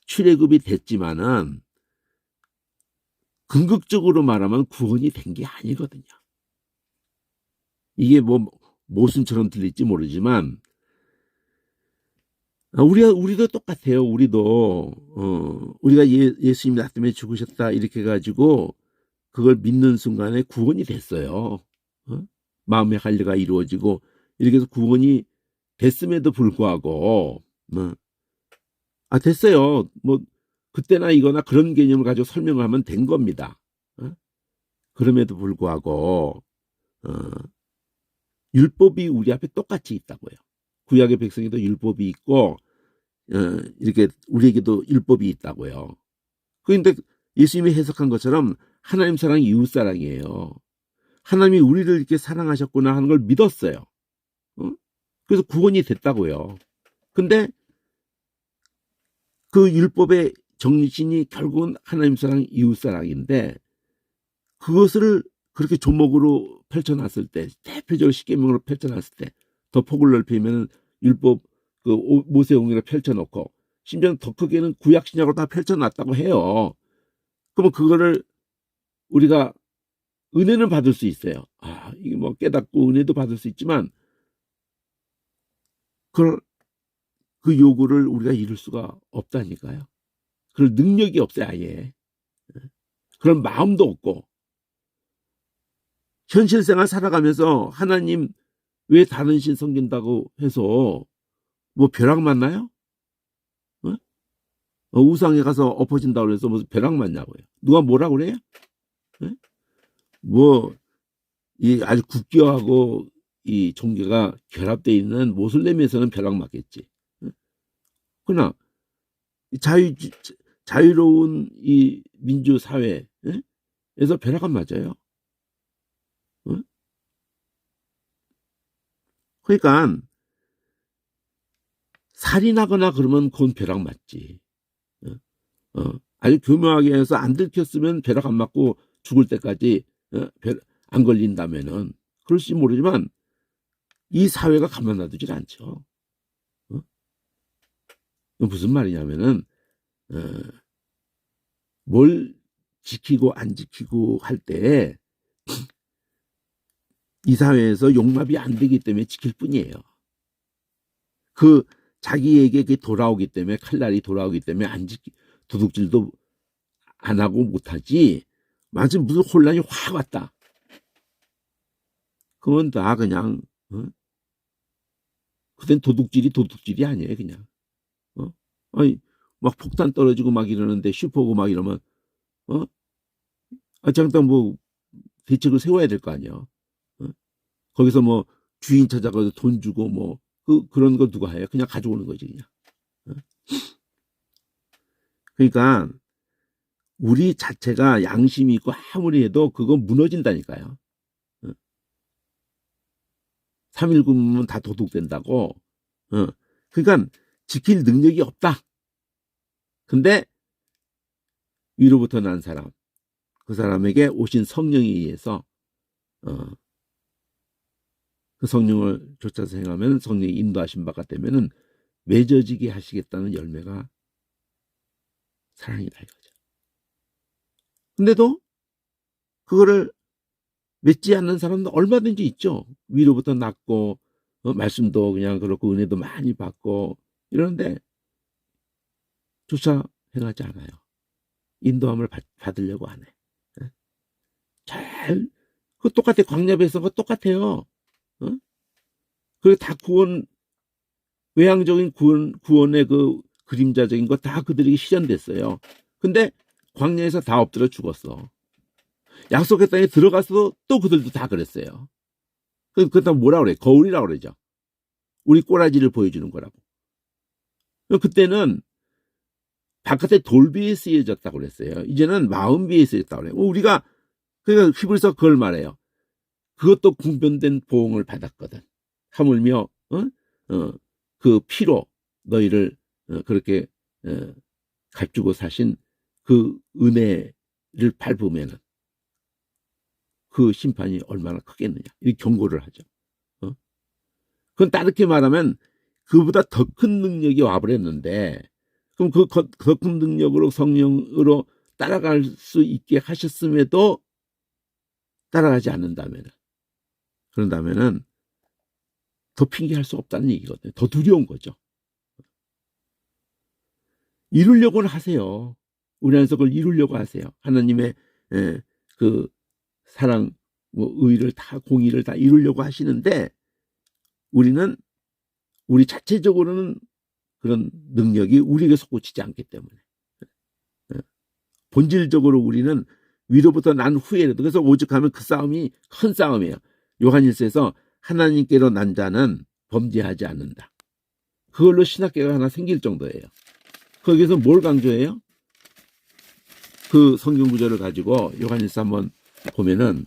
출애굽이 됐지만은 궁극적으로 말하면 구원이 된 게 아니거든요. 이게 뭐 모순처럼 들릴지 모르지만 우리도 똑같아요. 우리가 예수님 나 때문에 죽으셨다 이렇게 해가지고 그걸 믿는 순간에 구원이 됐어요. 마음의 할례가 이루어지고 이렇게 해서 구원이 됐음에도 불구하고 됐어요. 뭐 그때나 이거나 그런 개념을 가지고 설명을 하면 된 겁니다. 그럼에도 불구하고 율법이 우리 앞에 똑같이 있다고요. 구약의 백성에도 율법이 있고 이렇게 우리에게도 율법이 있다고요. 그런데 예수님이 해석한 것처럼 하나님 사랑이 이웃 사랑이에요. 하나님이 우리를 이렇게 사랑하셨구나 하는 걸 믿었어요. 그래서 구원이 됐다고요. 근데 그 율법의 정신이 결국은 하나님 사랑, 이웃 사랑인데 그것을 그렇게 조목으로 펼쳐놨을 때, 대표적으로 십계명으로 펼쳐놨을 때, 더 폭을 넓히면 율법 그 모세옹이로 펼쳐놓고 심지어 더 크게는 구약 신약으로 다 펼쳐놨다고 해요. 그러면 그거를 우리가 은혜는 받을 수 있어요. 이게 뭐 깨닫고 은혜도 받을 수 있지만 그 요구를 우리가 이룰 수가 없다니까요. 그럴 능력이 없어요, 아예. 그런 마음도 없고. 현실생활 살아가면서 하나님 왜 다른 신 섬긴다고 해서 뭐 벼락 맞나요? 우상에 가서 엎어진다고 해서 무슨 벼락 맞냐고요. 누가 뭐라 그래요? 뭐 이 아주 국교하고 이 종교가 결합되어 있는 모슬렘에서는 벼락 맞겠지. 그러나 자유로운 이 민주 사회에서 벼락 안 맞아요. 그러니까 살인하거나 그러면 그건 벼락 맞지. 아주 교묘하게 해서 안 들켰으면 벼락 안 맞고 죽을 때까지 안 걸린다면은 그럴지 모르지만 이 사회가 가만 놔두질 않죠. 무슨 말이냐면은 뭘 지키고 안 지키고 할 때 이 사회에서 용납이 안 되기 때문에 지킬 뿐이에요. 그 자기에게 그게 돌아오기 때문에 칼날이 돌아오기 때문에 도둑질도 안 하고 못하지. 만약 무슨 혼란이 확 왔다. 그건 다 그냥 그땐 도둑질이 아니에요. 그냥 아니 막 폭탄 떨어지고 막 이러는데 슈퍼고 막 이러면 잠깐 뭐 대책을 세워야 될 거 아니야. 거기서 뭐 주인 찾아가서 돈 주고 뭐 그런 거 누가 해요? 그냥 가져오는 거지 그냥. 그러니까 우리 자체가 양심이 있고 아무리 해도 그건 무너진다니까요. 3.19면 다 도둑된다고. 그러니까 지킬 능력이 없다. 근데 위로부터 난 사람, 그 사람에게 오신 성령에 의해서 그 성령을 쫓아서 행하면 성령이 인도하신 바가 되면은 맺어지게 하시겠다는 열매가 사랑이다 이거죠. 근데도 그거를 맺지 않는 사람도 얼마든지 있죠. 위로부터 났고 말씀도 그냥 그렇고 은혜도 많이 받고 이러는데 조차 행하지 않아요. 인도함을 받으려고 안 해. 그 똑같아. 광야에서 그 똑같아요. 그리고 다 외향적인 구원의 그 그림자적인 거 다 그들에게 실현됐어요. 근데 광야에서 다 엎드려 죽었어. 약속의 땅에 들어가서도 또 그들도 다 그랬어요. 그렇다면 뭐라 그래? 거울이라고 그러죠. 우리 꼬라지를 보여주는 거라고. 그때는 바깥에 돌비에 쓰여졌다고 그랬어요. 이제는 마음비에 쓰여졌다고 그래요. 우리가 그러니까 히브리서 그걸 말해요. 그것도 궁변된 보응을 받았거든. 하물며 그 피로 너희를 그렇게 값주고 사신 그 은혜를 밟으면은 그 심판이 얼마나 크겠느냐 이 경고를 하죠. 그건 다르게 말하면 그보다 더 큰 능력이 와버렸는데 그럼 그 더 큰 능력으로 성령으로 따라갈 수 있게 하셨음에도 따라가지 않는다면은 그런다면은 더 핑계할 수 없다는 얘기거든요. 더 두려운 거죠. 이루려고는 하세요. 우리 안에서 그걸 이루려고 하세요. 하나님의 그 사랑, 뭐 의를 다 공의를 다 이루려고 하시는데 우리는 우리 자체적으로는 그런 능력이 우리에게 솟구치지 않기 때문에 본질적으로 우리는 위로부터 난 후에라도 그래서 오죽하면 그 싸움이 큰 싸움이에요. 요한일서에서 하나님께로 난 자는 범죄하지 않는다. 그걸로 신학계가 하나 생길 정도예요. 거기서 뭘 강조해요? 그 성경 구절을 가지고 요한일서 한번 보면은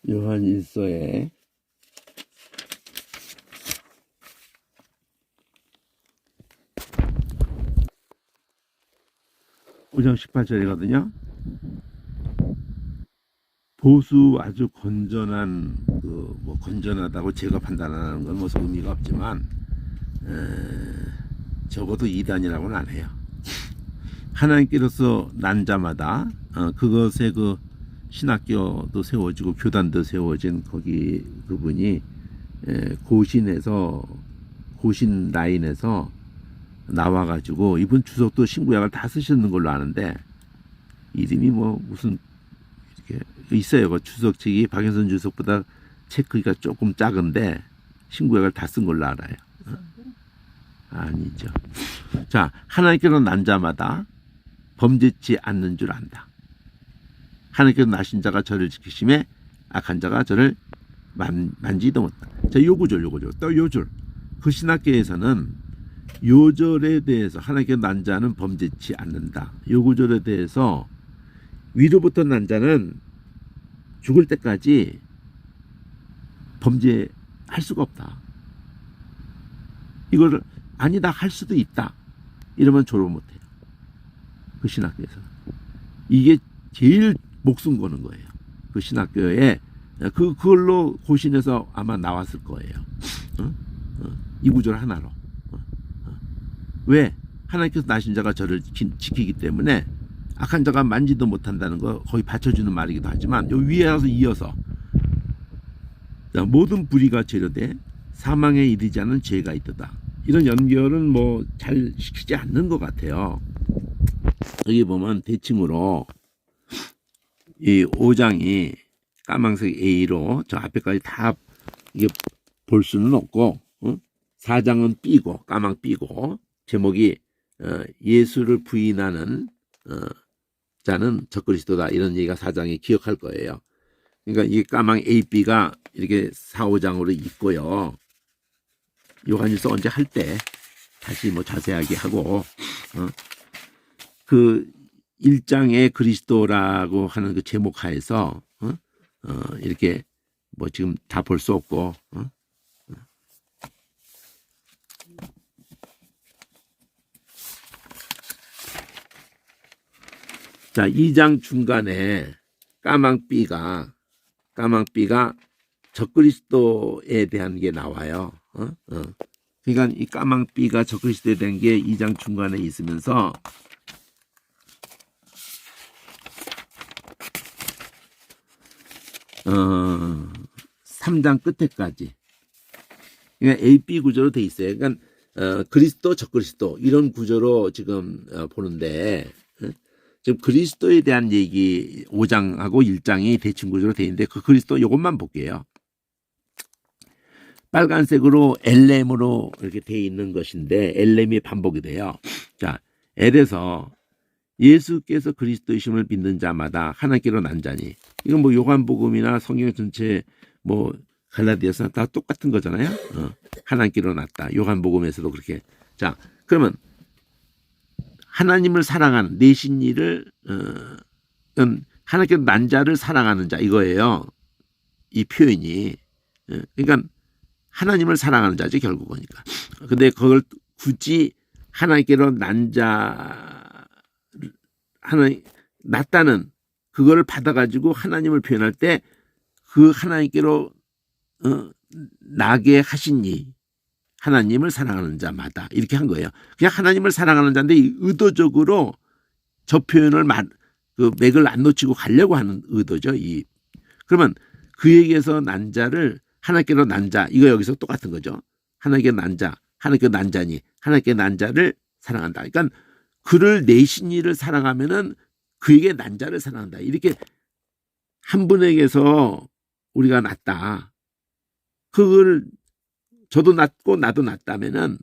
요한일서에 5장 18절이거든요. 보수 아주 건전한 뭐 건전하다고 제가 판단하는 건 무슨 의미가 없지만 적어도 이단이라고는 안 해요. 하나님께로서 난 자마다 그것에 그 신학교도 세워지고 교단도 세워진 거기 그분이 고신 라인에서 나와가지고 이분 주석도 신구약을 다 쓰셨는 걸로 아는데 이름이 뭐 무슨 이렇게 있어요. 그 주석책이 박영선 주석보다 책 크기가 조금 작은데 신구약을 다 쓴 걸로 알아요. 아니죠. 자, 하나님께로 난 자마다 범죄치 않는 줄 안다. 하나님께서 나신 자가 저를 지키심에 악한 자가 저를 만지도 못한다. 자, 요 구절. 또 요 줄. 그 신학계에서는 요 절에 대해서 하나님께서 난 자는 범죄치 않는다. 요 구절에 대해서 위로부터 난 자는 죽을 때까지 범죄할 수가 없다. 이걸 아니다 할 수도 있다. 이러면 졸업 못해요. 그 신학교에서. 이게 제일 목숨 거는 거예요. 그 신학교에 그걸로 고신에서 아마 나왔을 거예요. 이 구절 하나로. 왜? 하나님께서 나신 자가 저를 지키기 때문에 악한 자가 만지도 못한다는 거 거의 받쳐주는 말이기도 하지만 요 위에 가서 이어서 모든 불의가 죄로되 사망에 이르지 않은 죄가 있도다. 이런 연결은 뭐 잘 시키지 않는 것 같아요. 여기 보면 대칭으로 이 5장이 까만색 A로 저 앞에까지 다 이게 볼 수는 없고 4장은 B고 까만 B고 제목이 예수를 부인하는 자는 적그리스도다 이런 얘기가 4장에 기억할 거예요. 그러니까 이 까만 A, B가 이렇게 4, 5장으로 있고요. 요한일서 언제 할 때 다시 뭐 자세하게 하고 그 1장의 그리스도라고 하는 그 제목 하에서 이렇게 뭐 지금 다 볼 수 없고 자 2장 중간에 까만 B가 적그리스도에 대한 게 나와요. 그러니까 이 까만 B가 적그리스도에 대한 게 2장 중간에 있으면서 3장 끝에까지 그러니까 A, B 구조로 돼 있어요. 그러니까 그리스도, 적그리스도 이런 구조로 지금 보는데 지금 그리스도에 대한 얘기 5장하고 1장이 대칭 구조로 돼 있는데 그 그리스도 이것만 볼게요. 빨간색으로 엘렘으로 이렇게 돼 있는 것인데 엘렘이 반복이 돼요. 자, L에서 예수께서 그리스도이심을 믿는 자마다 하나님께로 난 자니 이건 뭐 요한복음이나 성경 전체 뭐 갈라디아서 다 똑같은 거잖아요. 하나님께로 났다. 요한복음에서도 그렇게. 자, 그러면 하나님을 사랑하는 내신 이를 하나님께로 난 자를 사랑하는 자 이거예요. 이 표현이. 그러니까 하나님을 사랑하는 자죠 결국은. 근데 그걸 굳이 하나님께로 난 자 하나님 났다는 그거를 받아가지고 하나님을 표현할 때 그 하나님께로 나게 하신 이 하나님을 사랑하는 자마다 이렇게 한 거예요. 그냥 하나님을 사랑하는 자인데 의도적으로 저 표현을 그 맥을 안 놓치고 가려고 하는 의도죠. 그러면 그에게서 난 자를 하나님께로 난 자 이거 여기서 똑같은 거죠. 하나님께 난 자, 하나님께 난 자니 하나님께 난 자를 사랑한다. 그러니까 그를 내신 이를 사랑하면은 그에게 난 자를 사랑한다. 이렇게 한 분에게서 우리가 났다. 그걸 저도 났고 나도 났다면은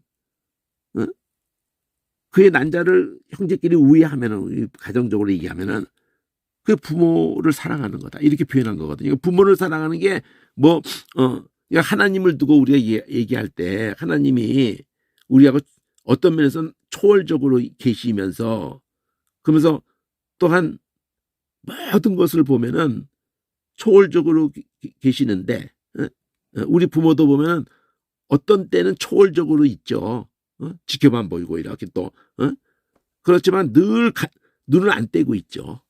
그의 난 자를 형제끼리 우애하면은 가정적으로 얘기하면은 그 부모를 사랑하는 거다. 이렇게 표현한 거거든요. 부모를 사랑하는 게 뭐 하나님을 두고 우리가 얘기할 때 하나님이 우리하고 어떤 면에서는 초월적으로 계시면서 그러면서 또한 모든 것을 보면은 초월적으로 계시는데 우리 부모도 보면은 어떤 때는 초월적으로 있죠. 지켜만 보이고 이렇게 또 그렇지만 늘 눈을 안 떼고 있죠.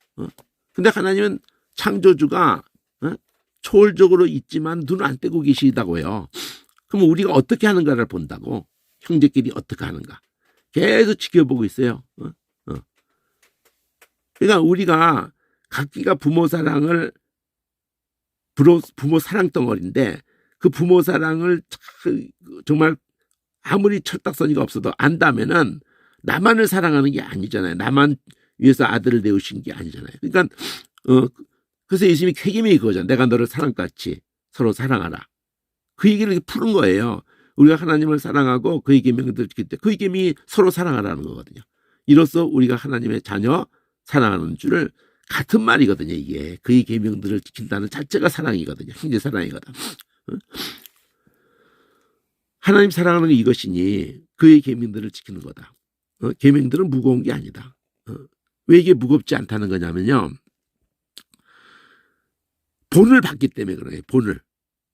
근데 하나님은 창조주가 초월적으로 있지만 눈을 안 떼고 계시다고요. 그럼 우리가 어떻게 하는가를 본다고. 형제끼리 어떻게 하는가. 계속 지켜보고 있어요. 그러니까 우리가 각기가 부모 사랑을 부모 사랑 덩어리인데 그 부모 사랑을 정말 아무리 철딱서니가 없어도 안다면은 나만을 사랑하는 게 아니잖아요. 나만 위해서 아들을 내우신 게 아니잖아요. 그러니까 그래서 예수님이 계명이 그거잖아요. 내가 너를 사랑같이 서로 사랑하라. 그 얘기를 이렇게 푸는 거예요. 우리가 하나님을 사랑하고 그의 계명들을 지킬 때 그의 계명이 서로 사랑하라는 거거든요. 이로써 우리가 하나님의 자녀 사랑하는 줄을 같은 말이거든요. 이게 그의 계명들을 지킨다는 자체가 사랑이거든요. 형제 사랑이거든. 하나님 사랑하는 게 이것이니 그의 계명들을 지키는 거다. 계명들은 무거운 게 아니다. 왜 이게 무겁지 않다는 거냐면요. 본을 받기 때문에 그래요. 본을.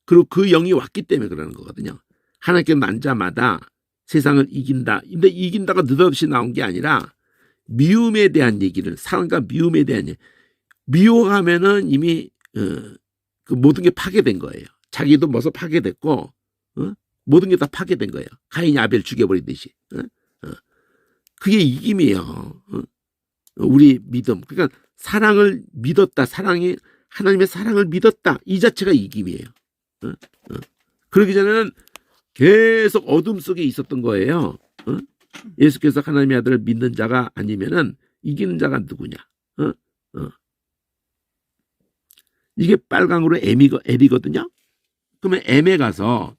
그리고 그 영이 왔기 때문에 그러는 거거든요. 하나님께 난 자마다 세상을 이긴다. 근데 이긴다가 느닷없이 나온 게 아니라 미움에 대한 얘기를 사랑과 미움에 대한 얘기. 미워하면은 이미 그 모든 게 파괴된 거예요. 자기도 벌써 파괴됐고 모든 게 다 파괴된 거예요. 가인이 아벨 죽여버리듯이. 그게 이김이에요. 우리 믿음. 그러니까 사랑을 믿었다. 하나님의 사랑을 믿었다. 이 자체가 이김이에요. 그러기 전에는 계속 어둠 속에 있었던 거예요. 예수께서 하나님의 아들을 믿는 자가 아니면은 이기는 자가 누구냐? 이게 빨강으로 M이거든요. 그러면 M에 가서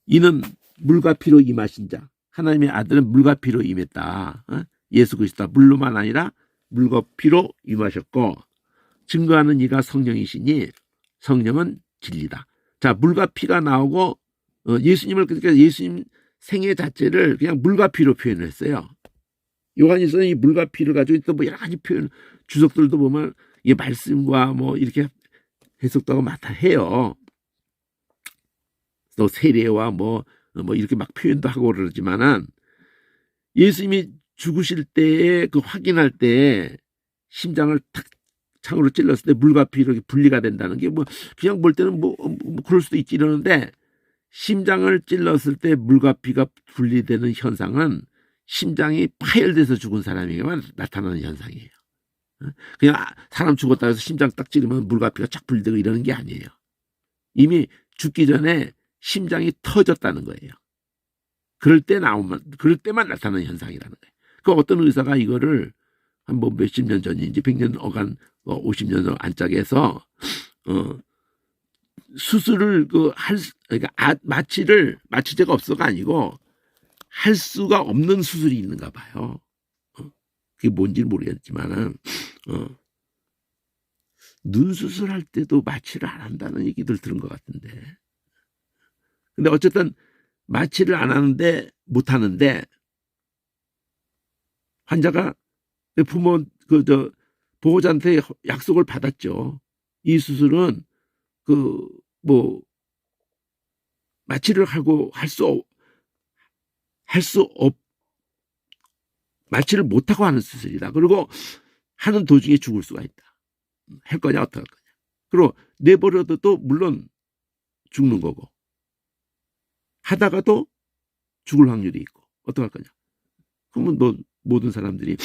이는 물과 피로 임하신 자. 하나님의 아들은 물과 피로 임했다. 예수 그리스도가 물로만 아니라 물과 피로 임하셨고 증거하는 이가 성령이시니 성령은 진리다. 자, 물과 피가 나오고 예수님을 그러니까 예수님 생애 자체를 그냥 물과 피로 표현을 했어요. 요한일서는 이 물과 피를 가지고 또 뭐 여러 가지 표현 주석들도 보면 이게 말씀과 뭐 이렇게 해석도 하고 마다 해요. 또 세례와 뭐 이렇게 막 표현도 하고 그러지만은 예수님이 죽으실 때에 그 확인할 때 심장을 탁 창으로 찔렀을 때 물과 피로 분리가 된다는 게 뭐 그냥 볼 때는 뭐 그럴 수도 있지 이러는데 심장을 찔렀을 때 물과 피가 분리되는 현상은 심장이 파열돼서 죽은 사람에게만 나타나는 현상이에요. 그냥 사람 죽었다 해서 심장 딱 찌르면 물과 피가 쫙 분리되고 이러는 게 아니에요. 이미 죽기 전에 심장이 터졌다는 거예요. 그럴 때만 나타나는 현상이라는 거예요. 그 어떤 의사가 이거를 한 뭐 몇십 년 전인지 100년 어간 50년 전 안짝에서 수술을 그러니까 마취제가 없어가 아니고 할 수가 없는 수술이 있는가 봐요. 그게 뭔지는 모르겠지만은 눈 수술할 때도 마취를 안 한다는 얘기들 들은 것 같은데. 근데 어쨌든 마취를 안 하는데 못 하는데 환자가 보호자한테 약속을 받았죠. 이 수술은 마취를 하고 마취를 못하고 하는 수술이다. 그리고 하는 도중에 죽을 수가 있다. 할 거냐 어떡할 거냐. 그리고 내버려둬도 물론 죽는 거고 하다가도 죽을 확률이 있고 어떡할 거냐. 그러면 모든 사람들이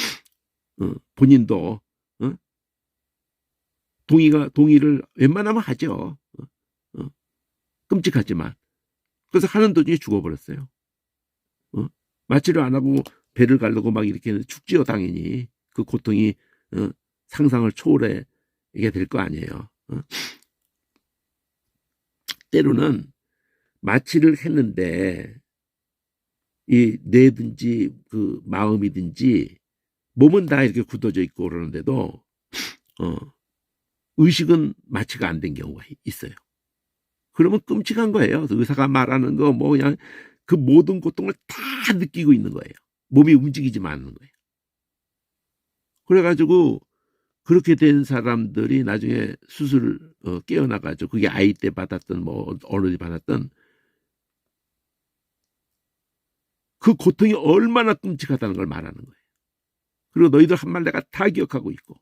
본인도 동의를 웬만하면 하죠. 끔찍하지만 그래서 하는 도중에 죽어버렸어요. 마취를 안 하고 배를 가르고 막 이렇게 죽지요. 당연히 그 고통이 상상을 초월하게 될 거 아니에요. 때로는 마취를 했는데 이 뇌든지 그 마음이든지 몸은 다 이렇게 굳어져 있고 그러는데도 의식은 마취가 안 된 경우가 있어요. 그러면 끔찍한 거예요. 의사가 말하는 거 뭐 그냥 그 모든 고통을 다 느끼고 있는 거예요. 몸이 움직이지만 않는 거예요. 그래가지고 그렇게 된 사람들이 나중에 수술을 깨어나가지고 그게 아이 때 받았던 뭐 어른이 받았던 그 고통이 얼마나 끔찍하다는 걸 말하는 거예요. 그리고 너희들 한 말 내가 다 기억하고 있고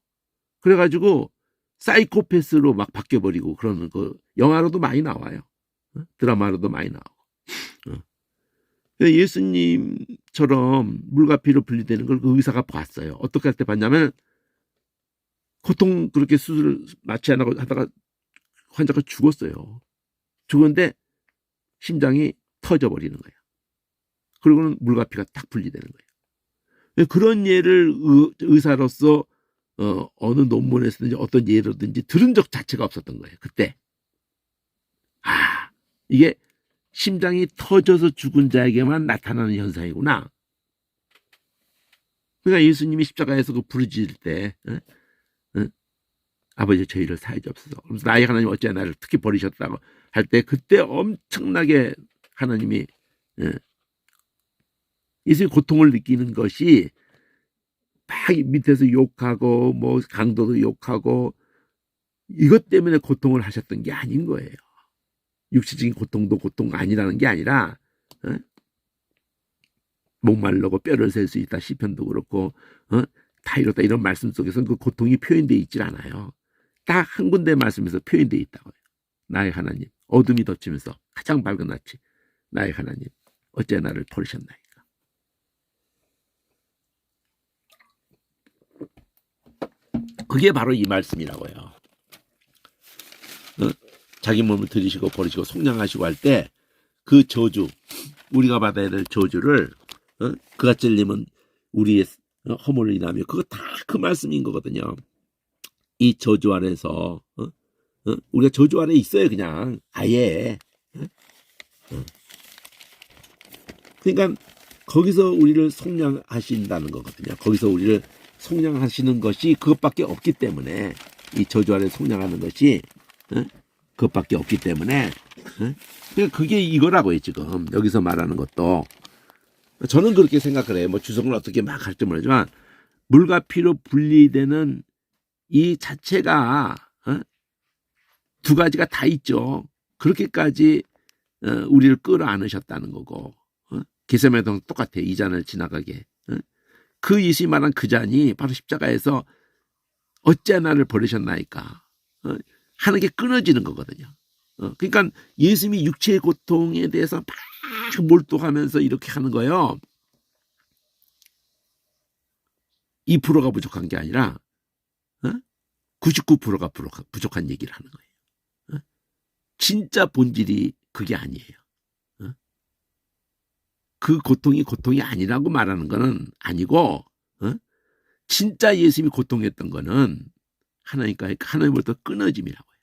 그래가지고 사이코패스로 막 바뀌어버리고 그러는 거 영화로도 많이 나와요. 드라마로도 많이 나오고. 예수님처럼 물과 피로 분리되는 걸 그 의사가 봤어요. 어떻게 할 때 봤냐면 고통 그렇게 수술을 마취 안 하고 하다가 환자가 죽었어요. 죽었는데 심장이 터져버리는 거예요. 그리고는 물과 피가 딱 분리되는 거예요. 그런 예를 의사로서 어느 논문에서든지 어떤 예로든지 들은 적 자체가 없었던 거예요. 그때. 이게 심장이 터져서 죽은 자에게만 나타나는 현상이구나. 그러니까 예수님이 십자가에서 그 부르짖을 때 아버지 저희를 사하옵소서. 그러면서 나의 하나님 어찌 나를 특히 버리셨다고 할 때 그때 엄청나게 하나님이 예수의 고통을 느끼는 것이 막 밑에서 욕하고 뭐 강도도 욕하고 이것 때문에 고통을 하셨던 게 아닌 거예요. 육체적인 고통도 고통 아니라는 게 아니라 목말르고 뼈를 셀 수 있다 시편도 그렇고 다 이렇다 이런 말씀 속에서는 그 고통이 표현되어 있질 않아요. 딱 한 군데 말씀에서 표현되어 있다고요. 나의 하나님 어둠이 덮치면서 가장 밝은 아침 나의 하나님 어째 나를 버리셨나이까. 그게 바로 이 말씀이라고요. 자기 몸을 들이시고 버리시고 속량하시고 할 때 그 저주, 우리가 받아야 될 저주를 그가 찔림은 우리의 허물을 인하며, 그거 다 그 말씀인 거거든요. 이 저주 아래서 우리가 저주 아래 있어요. 그냥 아예. 그러니까 거기서 우리를 속량하신다는 거거든요. 거기서 우리를 속량하시는 것이 그것밖에 없기 때문에, 이 저주 아래 속량하는 것이 그것밖에 없기 때문에, 그러니까 그게 이거라고요. 지금 여기서 말하는 것도 저는 그렇게 생각을 해요. 뭐 주석을 어떻게 막 할지 모르지만 물과 피로 분리되는 이 자체가 두 가지가 다 있죠. 그렇게까지 우리를 끌어안으셨다는 거고, 게세마네 동 똑같아요. 이 잔을 지나가게. 그 예수님 말한 그 잔이 바로 십자가에서 어찌 나를 버리셨나이까 하는 게 끊어지는 거거든요. 그러니까 예수님이 육체의 고통에 대해서 막 몰두하면서 이렇게 하는 거예요. 2%가 부족한 게 아니라 99%가 부족한 얘기를 하는 거예요. 진짜 본질이 그게 아니에요. 그 고통이 아니라고 말하는 거는 아니고, 진짜 예수님이 고통했던 거는 하나님으로부터 끊어짐이라고요.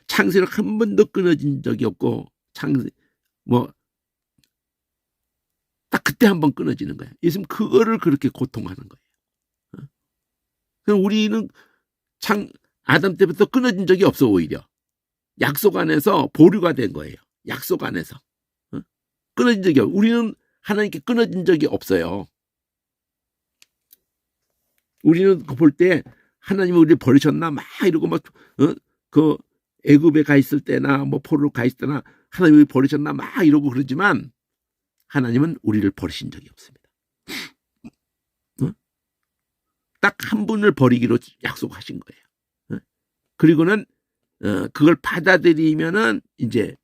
창세를 한 번도 끊어진 적이 없고, 딱 그때 한 번 끊어지는 거예요. 예수님 그거를 그렇게 고통하는 거예요. 그럼 우리는 아담 때부터 끊어진 적이 없어. 오히려 약속 안에서 보류가 된 거예요. 약속 안에서 끊어진 적이 없어요. 우리는 하나님께 끊어진 적이 없어요. 우리는 볼 때 하나님이 우리를 버리셨나 막 이러고 그 애굽에 가 있을 때나 포로로 가 있을 때나 하나님이 버리셨나 막 이러고 그러지만, 하나님은 우리를 버리신 적이 없습니다. 딱 한 분을 버리기로 약속하신 거예요. 그리고는 그걸 받아들이면은 이제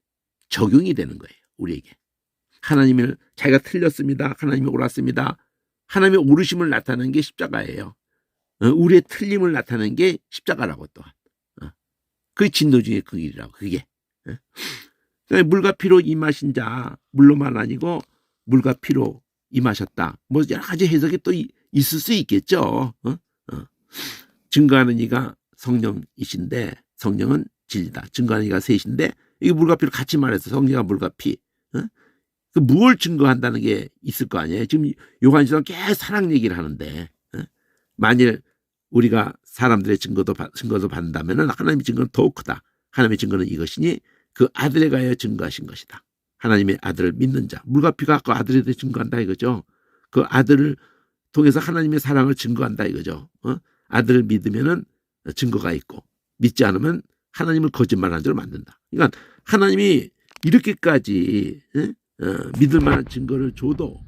적용이 되는 거예요. 우리에게. 하나님을 자기가 틀렸습니다. 하나님이 옳았습니다. 하나님의 옳으심을 나타내는 게 십자가예요. 우리의 틀림을 나타내는 게 십자가라고 또한. 그게 진노 중의 그 일이라고. 그게. 물과 피로 임하신 자, 물로만 아니고 물과 피로 임하셨다. 여러 가지 해석이 또 있을 수 있겠죠. 증거하는 이가 성령이신데 성령은 진리다. 증거하는 이가 셋인데 이게 물과 피로 같이 말해서 성령과 물과 피. 그 무엇을 증거한다는 게 있을 거 아니에요. 지금 요한일서는 계속 사랑 얘기를 하는데, 만일 우리가 사람들의 증거도 받는다면 하나님의 증거는 더욱 크다. 하나님의 증거는 이것이니 그 아들에 가여 증거하신 것이다. 하나님의 아들을 믿는 자. 물과 피가 그 아들에 대해 증거한다 이거죠. 그 아들을 통해서 하나님의 사랑을 증거한다 이거죠. 아들을 믿으면은 증거가 있고, 믿지 않으면 하나님을 거짓말하는 자로 만든다. 그러니까 하나님이 이렇게까지 믿을 만한 증거를 줘도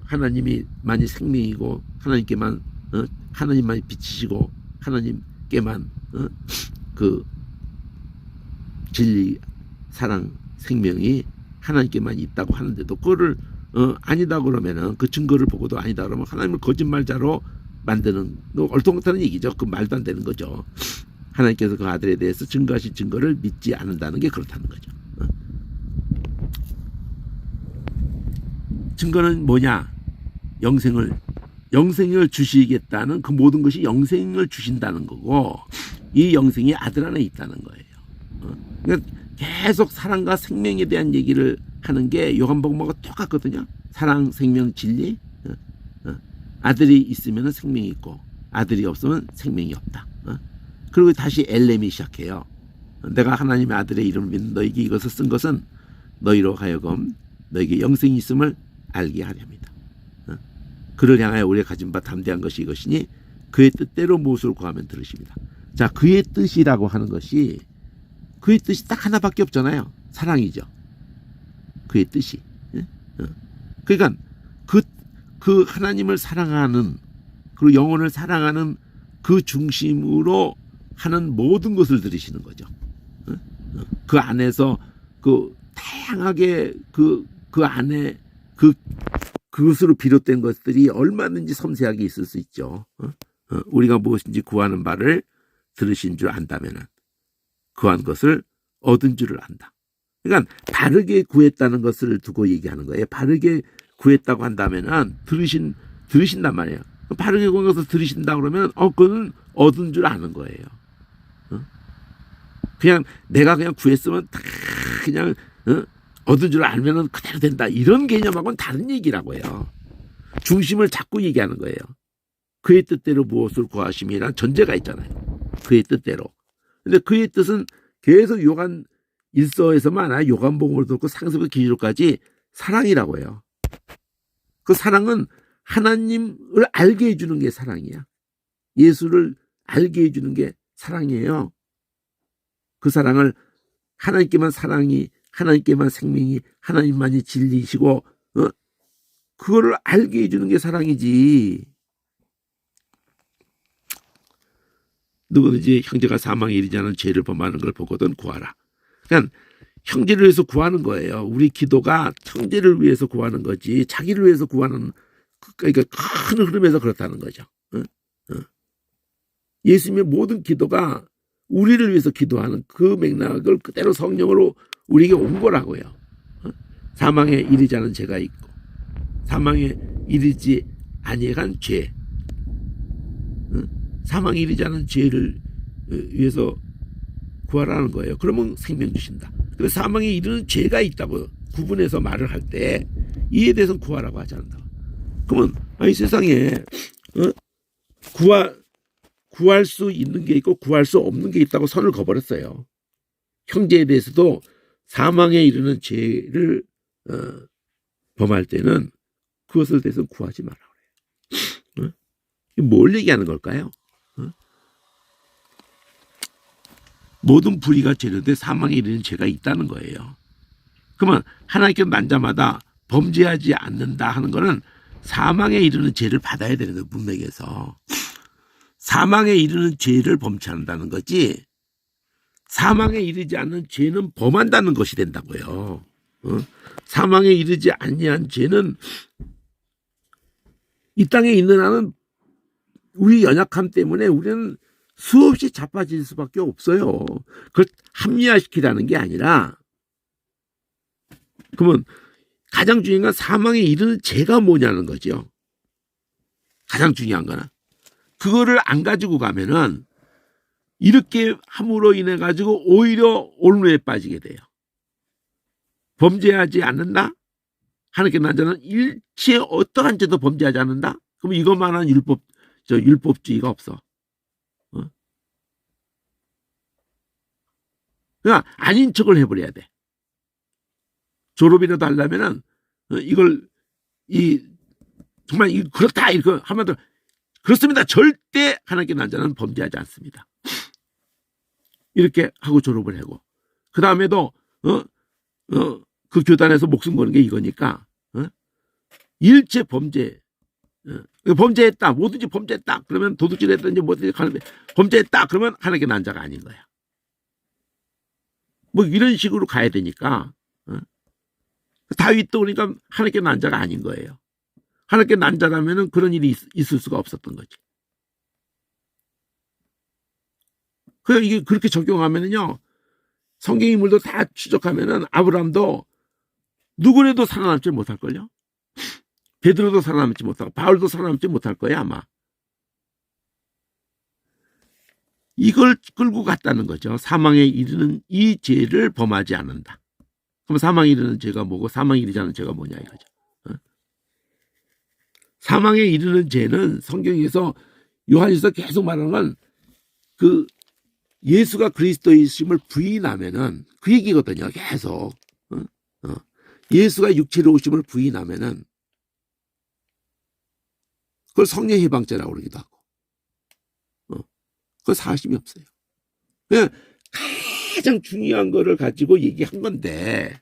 하나님이 만이 생명이고 하나님만이 빛이시고 하나님께만 그 진리, 사랑, 생명이 하나님께만 있다고 하는데도 그거를 아니다 그러면은, 그 증거를 보고도 아니다 그러면 하나님을 거짓말자로 만드는 얼토당토한 얘기죠. 그 말도 안 되는 거죠. 하나님께서 그 아들에 대해서 증거하신 증거를 믿지 않는다는 게 그렇다는 거죠. 증거는 뭐냐? 영생을 주시겠다는, 그 모든 것이 영생을 주신다는 거고, 이 영생이 아들 안에 있다는 거예요. 그러니까 계속 사랑과 생명에 대한 얘기를 하는 게 요한복음하고 똑같거든요. 사랑, 생명, 진리. 아들이 있으면 생명이 있고 아들이 없으면 생명이 없다. 그리고 다시 엘렘이 시작해요. 내가 하나님의 아들의 이름을 믿는 너에게 이것을 쓴 것은 너희로 하여금 너에게 영생이 있음을 알게 하려 합니다. 그를 향하여 우리가 가진 바 담대한 것이 이것이니 그의 뜻대로 무엇을 구하면 들으십니다. 자, 그의 뜻이라고 하는 것이, 그의 뜻이 딱 하나밖에 없잖아요. 사랑이죠. 그의 뜻이. 그러니까 그 하나님을 사랑하는, 그리고 영혼을 사랑하는 그 중심으로 하는 모든 것을 들으시는 거죠. 그 안에서 그 다양하게 그 안에 그것으로 비롯된 것들이 얼마든지 섬세하게 있을 수 있죠. 우리가 무엇인지 구하는 바를 들으신 줄 안다면은 구한 것을 얻은 줄을 안다. 그러니까 바르게 구했다는 것을 두고 얘기하는 거예요. 바르게 구했다고 한다면은 들으신단 말이에요. 바르게 구한 것을 들으신다 그러면 그건 얻은 줄 아는 거예요. 그냥 내가 그냥 구했으면 다 그냥 얻은 줄 알면은 그대로 된다. 이런 개념하고는 다른 얘기라고요. 중심을 잡고 얘기하는 거예요. 그의 뜻대로 무엇을 구하심이란 전제가 있잖아요. 그의 뜻대로. 근데 그의 뜻은 계속 요한 1서에서만 요한복음을 듣고 상습의 기준까지 사랑이라고 해요. 그 사랑은 하나님을 알게 해주는 게 사랑이야. 예수를 알게 해주는 게 사랑이에요. 그 사랑을 하나님께만 사랑이, 하나님께만 생명이, 하나님만이 진리이시고 그거를 알게 해주는 게 사랑이지. 누구든지 형제가 사망에 이르지 않은 죄를 범하는 걸 보거든 구하라. 그러니까 형제를 위해서 구하는 거예요. 우리 기도가 형제를 위해서 구하는 거지 자기를 위해서 구하는, 그러니까 큰 흐름에서 그렇다는 거죠. 예수님의 모든 기도가 우리를 위해서 기도하는 그 맥락을 그대로 성령으로 우리에게 온 거라고요. 사망에 이르지 않은 죄가 있고 사망에 이르지 아니한 죄, 사망에 이르지 않은 죄를 위해서 구하라는 거예요. 그러면 생명 주신다. 그래서 사망에 이르는 죄가 있다고 구분해서 말을 할 때 이에 대해서는 구하라고 하지 않는다. 그러면 이 세상에 구할 수 있는 게 있고 구할 수 없는 게 있다고 선을 그어버렸어요. 형제에 대해서도 사망에 이르는 죄를 범할 때는 그것을 대해서 구하지 말라 그래요. 뭘 얘기하는 걸까요? 모든 불의가 죄로돼 사망에 이르는 죄가 있다는 거예요. 그러면 하나님께 난 자마다 범죄하지 않는다 하는 거는 사망에 이르는 죄를 받아야 되는 거예요. 문맥에서. 사망에 이르는 죄를 범치 않는다는 거지 사망에 이르지 않는 죄는 범한다는 것이 된다고요. 사망에 이르지 아니한 죄는 이 땅에 있는 한은 우리 연약함 때문에 우리는 수없이 자빠질 수밖에 없어요. 그걸 합리화시키라는 게 아니라 그러면 가장 중요한 건 사망에 이르는 죄가 뭐냐는 거죠. 가장 중요한 거는 그거를 안 가지고 가면은 이렇게 함으로 인해 가지고 오히려 온누에 빠지게 돼요. 범죄하지 않는다? 하나님께 난 자는 일체 어떠한 죄도 범죄하지 않는다? 그럼 이것만한 율법주의가 없어. 그러니까 아닌 척을 해버려야 돼. 졸업이라도 하려면은 이걸 정말 그렇다 이거 하면 그렇습니다. 절대 하나님께 난 자는 범죄하지 않습니다. 이렇게 하고 졸업을 하고 그 다음에도 그 교단에서 목숨 거는 게 이거니까 일체 범죄 범죄했다 뭐든지 범죄했다 그러면 도둑질했든지 뭐든지 하는데 범죄했다 그러면 하나님께 난 자가 아닌 거야. 뭐 이런 식으로 가야 되니까 다윗도 그러니까 하나님께 난 자가 아닌 거예요. 하나님께 난 자라면은 그런 일이 있을 수가 없었던 거지. 그래서 이게 그렇게 적용하면은요, 성경 인물도 다 추적하면은 아브라함도 누구라도 살아남지 못할걸요? 베드로도 살아남지 못하고 바울도 살아남지 못할 거예요, 아마. 이걸 끌고 갔다는 거죠. 사망에 이르는 이 죄를 범하지 않는다. 그럼 사망에 이르는 죄가 뭐고 사망에 이르지 않는 죄가 뭐냐 이거죠. 사망에 이르는 죄는 성경에서 요한에서 계속 말하는 건 그 예수가 그리스도이심을 부인하면은 그 얘기거든요. 계속 예수가 육체로 오심을 부인하면은 그걸 성령 해방죄라고 그러기도 하고 그거 사심이 없어요. 그냥 가장 중요한 거를 가지고 얘기한 건데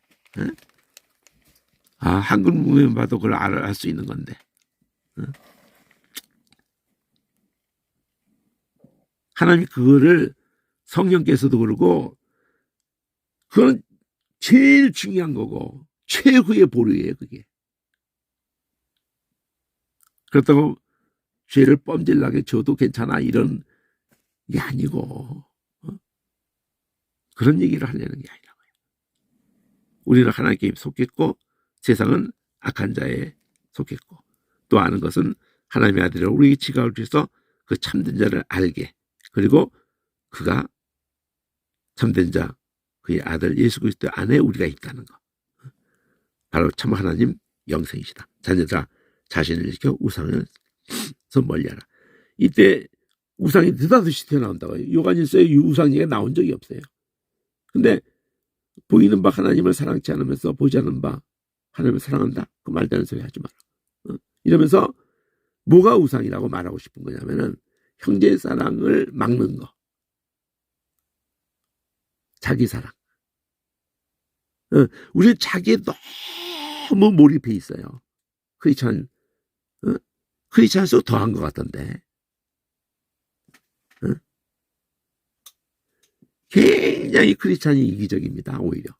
한글 문맥만 봐도 그걸 알 수 있는 건데 하나님이 그거를 성령께서도 그러고 그건 제일 중요한 거고 최후의 보루예요 그게. 그렇다고 죄를 뻔질나게 줘도 괜찮아 이런 게 아니고 그런 얘기를 하려는 게 아니라고요. 우리는 하나님께 속했고 세상은 악한 자에 속했고 또 아는 것은 하나님의 아들을 우리 지각을 통해서 그 참된 자를 알게 그리고 그가 참된 자 그의 아들 예수 그리스도 안에 우리가 있다는 것. 바로 참 하나님 영생이시다. 자녀들아 자신을 지켜 우상에서 멀리하라. 이때 우상이 느닷없이 튀어나온다고요. 요한일서에 이 우상 얘기가 나온 적이 없어요. 근데 보이는 바 하나님을 사랑치 않으면서 보지 않는 바 하나님을 사랑한다? 그 말되는 소리 하지 마라. 이러면서 뭐가 우상이라고 말하고 싶은 거냐면은 형제 사랑을 막는 거. 자기 사랑. 우리 자기에 너무 몰입해 있어요. 크리스찬일수록 더한 것 같던데. 굉장히 크리스찬이 이기적입니다. 오히려.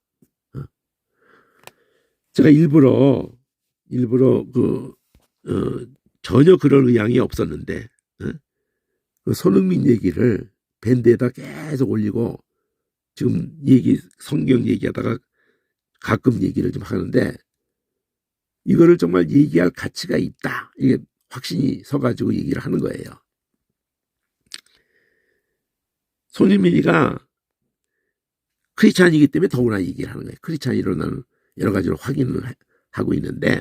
제가 일부러 전혀 그럴 의향이 없었는데 그 손흥민 얘기를 밴드에다 계속 올리고 지금 성경 얘기하다가 가끔 얘기를 좀 하는데 이거를 정말 얘기할 가치가 있다. 이게 확신이 서가지고 얘기를 하는 거예요. 손흥민이가 크리스찬이기 때문에 더구나 얘기를 하는 거예요. 크리스찬이로 나는 여러 가지로 확인을 하고 있는데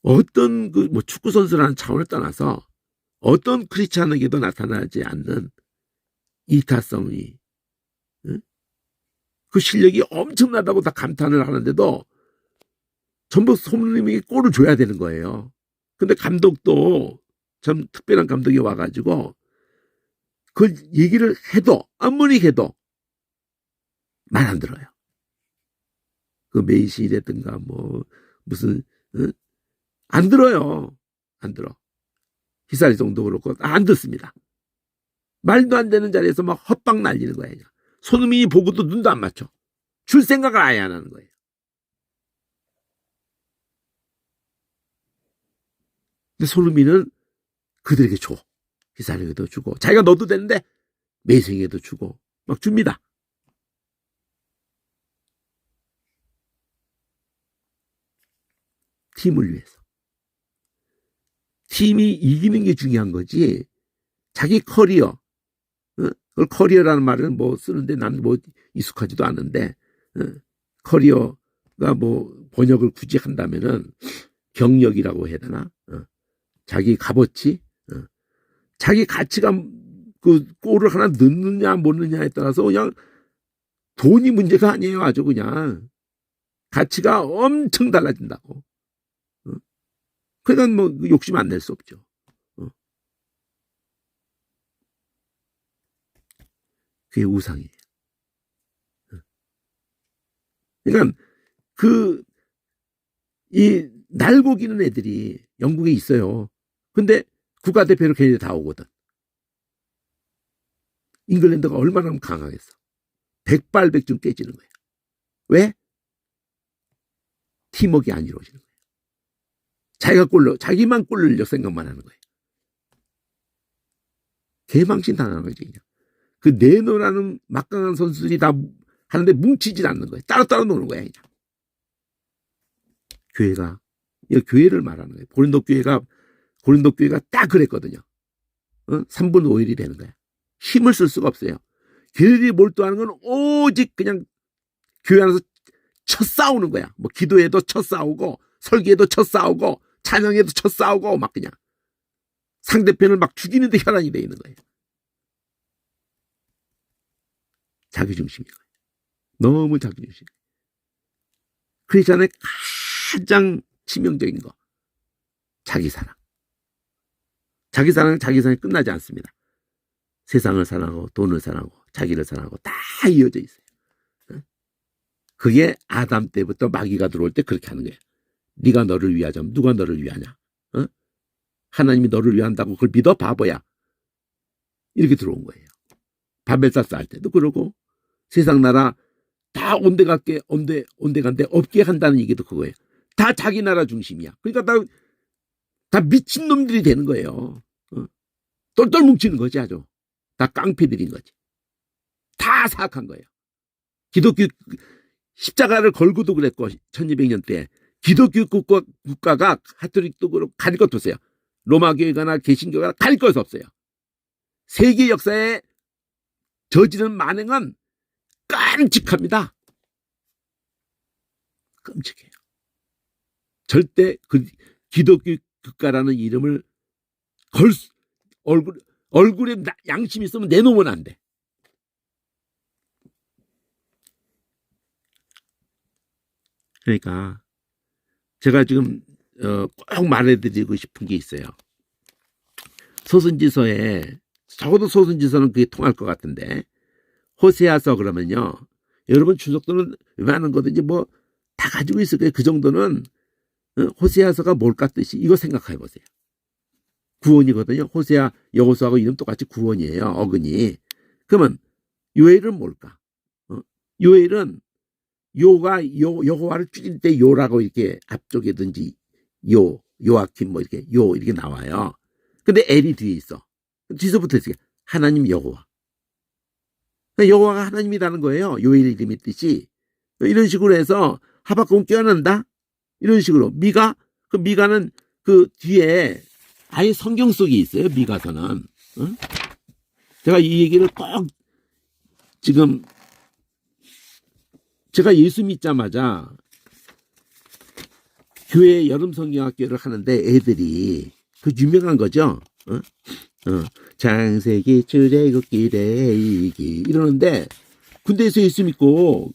어떤 축구 선수라는 차원을 떠나서 어떤 크리스찬에게도 나타나지 않는 이타성이 그 실력이 엄청나다고 다 감탄을 하는데도 전부 손흥민에게 골을 줘야 되는 거예요. 근데 감독도 참 특별한 감독이 와가지고 그 얘기를 해도 아무리 해도 말 안 들어요. 그 메이시라든가 무슨 안 들어요. 안 들어. 히사리송도 그렇고 안 듣습니다. 말도 안 되는 자리에서 막 헛방 날리는 거예요. 손흥민이 보고도 눈도 안 맞춰. 줄 생각을 아예 안 하는 거예요. 근데 손흥민은 그들에게 줘. 히사리에게도 주고 자기가 넣어도 되는데 메이싱에도 주고 막 줍니다. 팀을 위해서. 팀이 이기는 게 중요한 거지 자기 커리어 그걸 커리어라는 말을 쓰는데 난 익숙하지도 않은데 커리어가 번역을 굳이 한다면은 경력이라고 해야 되나 자기 값어치 자기 가치가 그 골을 하나 넣느냐 못 넣느냐에 따라서 그냥 돈이 문제가 아니에요. 아주 그냥 가치가 엄청 달라진다고. 그러니까 욕심 안 낼 수 없죠. 그게 우상이에요. 그러니까 이 날고기는 애들이 영국에 있어요. 근데 국가대표로 걔네들 다 오거든. 잉글랜드가 얼마나 강하겠어. 백발백중 깨지는 거예요. 왜? 팀워크가 안 이루어지는 거예요. 자기만 골 넣으려고 생각만 하는 거예요. 개망신 당하는 거지 그냥. 그 네노라는 막강한 선수들이 다 하는데 뭉치질 않는 거예요. 따로따로 노는 거예요. 그냥. 교회가 교회를 말하는 거예요. 고린도 교회가 딱 그랬거든요. 3분 5일이 되는 거야. 힘을 쓸 수가 없어요. 걔들이 몰두하는 건 오직 그냥 교회 안에서 쳐 싸우는 거야. 기도에도 쳐 싸우고 설계에도 쳐 싸우고 찬양에도 쳐 싸우고 막 그냥 상대편을 막 죽이는데 혈안이 돼 있는 거예요. 자기중심인 거예요. 너무 자기중심. 크리스찬의 가장 치명적인 거 자기 사랑. 자기 사랑은 자기 사랑이 끝나지 않습니다. 세상을 사랑하고 돈을 사랑하고 자기를 사랑하고 다 이어져 있어요. 그게 아담 때부터 마귀가 들어올 때 그렇게 하는 거예요. 네가 너를 위하자면 누가 너를 위하냐? 하나님이 너를 위한다고 그걸 믿어? 바보야. 이렇게 들어온 거예요. 바벨탑 쌓을 때도 그러고 세상 나라 다 온데간데 없게 한다는 얘기도 그거예요. 다 자기 나라 중심이야. 그러니까 다 미친 놈들이 되는 거예요. 똘똘 뭉치는 거지 아주. 다 깡패들인 거지. 다 사악한 거예요. 기독교 십자가를 걸고도 그랬고 1200년 때 기독교 국가가 가톨릭도 그렇고 가릴 것도 없어요. 로마 교회가나 개신교가 가릴 것도 없어요. 세계 역사에 저지른 만행은 깜찍합니다. 끔찍해요. 절대 그 기독교 국가라는 이름을 얼굴에 양심 있으면 내놓으면 안 돼. 그러니까 제가 지금 꼭 말해드리고 싶은 게 있어요. 소선지서에 적어도 소선지서는 그게 통할 것 같은데 호세아서 그러면요. 여러분 주석도는 웬만한 거든지 뭐 다 가지고 있을 거예요. 그 정도는 호세아서가 뭘까 뜻이 이거 생각해 보세요. 구원이거든요. 호세아 여호수아하고 이름 똑같이 구원이에요. 어근이. 그러면 요엘은 뭘까? 요엘은 요가 여호와를 줄일 때 요라고 이렇게 앞쪽에든지 요아킴 뭐 이렇게 이렇게 나와요. 근데 엘이 뒤에 있어. 뒤서부터 있어요. 하나님 여호와. 여호와가 하나님이라는 거예요. 요엘 이름의 뜻이. 이런 식으로 해서 하박국은 껴안는다. 이런 식으로 미가는 그 뒤에 아예 성경 속에 있어요. 미가서는. 제가 이 얘기를 꼭 지금 제가 예수 믿자마자 교회 여름 성경학교를 하는데 애들이 그 유명한 거죠. 창세기 출애굽기 레위기 이러는데 군대에서 예수 믿고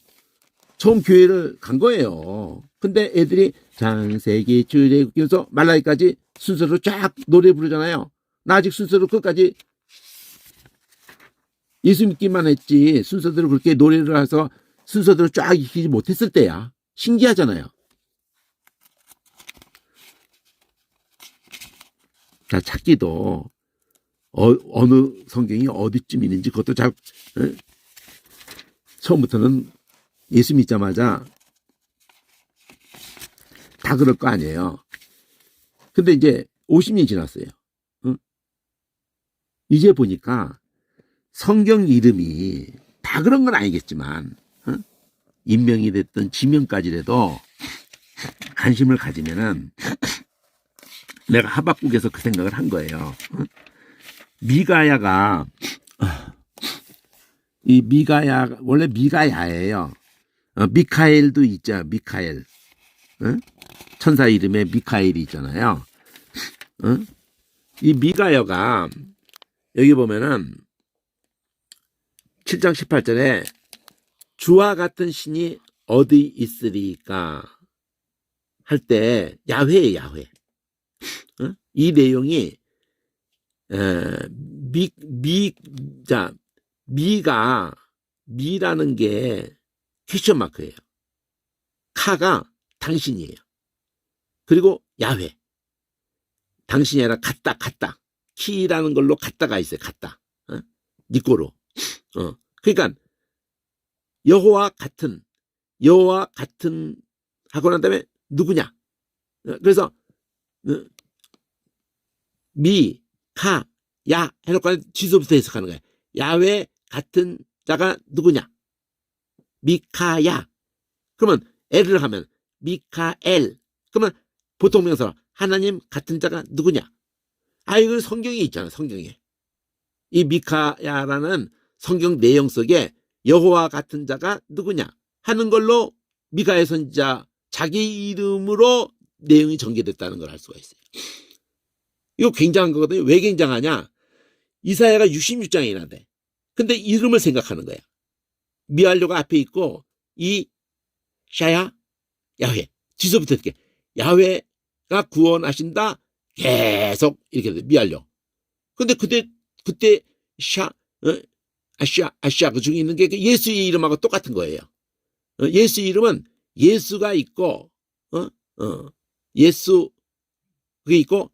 처음 교회를 간 거예요. 근데 애들이 창세기 출애굽기 에서 말라기까지 순서로 쫙 노래 부르잖아요. 나 아직 순서로 끝까지 예수 믿기만 했지 순서대로 그렇게 노래를 해서 순서대로 쫙 익히지 못했을 때야. 신기하잖아요. 자, 찾기도 어느 성경이 어디쯤 있는지 그것도 잘 처음부터는 예수 믿자마자 다 그럴 거 아니에요. 근데 이제 50년이 지났어요. 이제 보니까 성경 이름이 다 그런 건 아니겠지만 인명이 됐든 지명까지라도 관심을 가지면은 내가 하박국에서 그 생각을 한 거예요. 미가야가 원래 미가야예요. 미카엘도 있죠. 미카엘. 천사 이름에 미카엘이 있잖아요. 이 미가야가 여기 보면은 7장 18절에 주와 같은 신이 어디 있으리까 할 때 야훼예요. 야훼. 이 내용이 미라는 게 퀘스천 마크예요. 카가 당신이에요. 그리고 야훼. 당신이 아니라 같다. 키라는 걸로 같다가 있어요. 같다. 니꼬로. 그러니까 여호와 같은 하고 난 다음에 누구냐? 그래서 미, 카, 야 해놓고 지소부터 해석하는 거예요. 야훼 같은 자가 누구냐? 미카야. 그러면 엘을 하면 미카엘. 그러면 보통 명사 하나님 같은 자가 누구냐? 이건 성경에 있잖아. 성경에. 이 미카야라는 성경 내용 속에 여호와 같은 자가 누구냐 하는 걸로 미가야 선지자 자기 이름으로 내용이 전개됐다는 걸 알 수가 있어요. 이거 굉장한 거거든요. 왜 굉장하냐? 이사야가 66장이나 돼. 근데 이름을 생각하는 거야. 미알료가 앞에 있고 이 샤야 야훼 뒤서부터 이렇게 야훼가 구원하신다 계속 이렇게 돼. 미알료. 근데 그때 아시아 그 중에 있는 게 예수의 이름하고 똑같은 거예요. 예수 이름은 예수가 있고 예수 그게 있고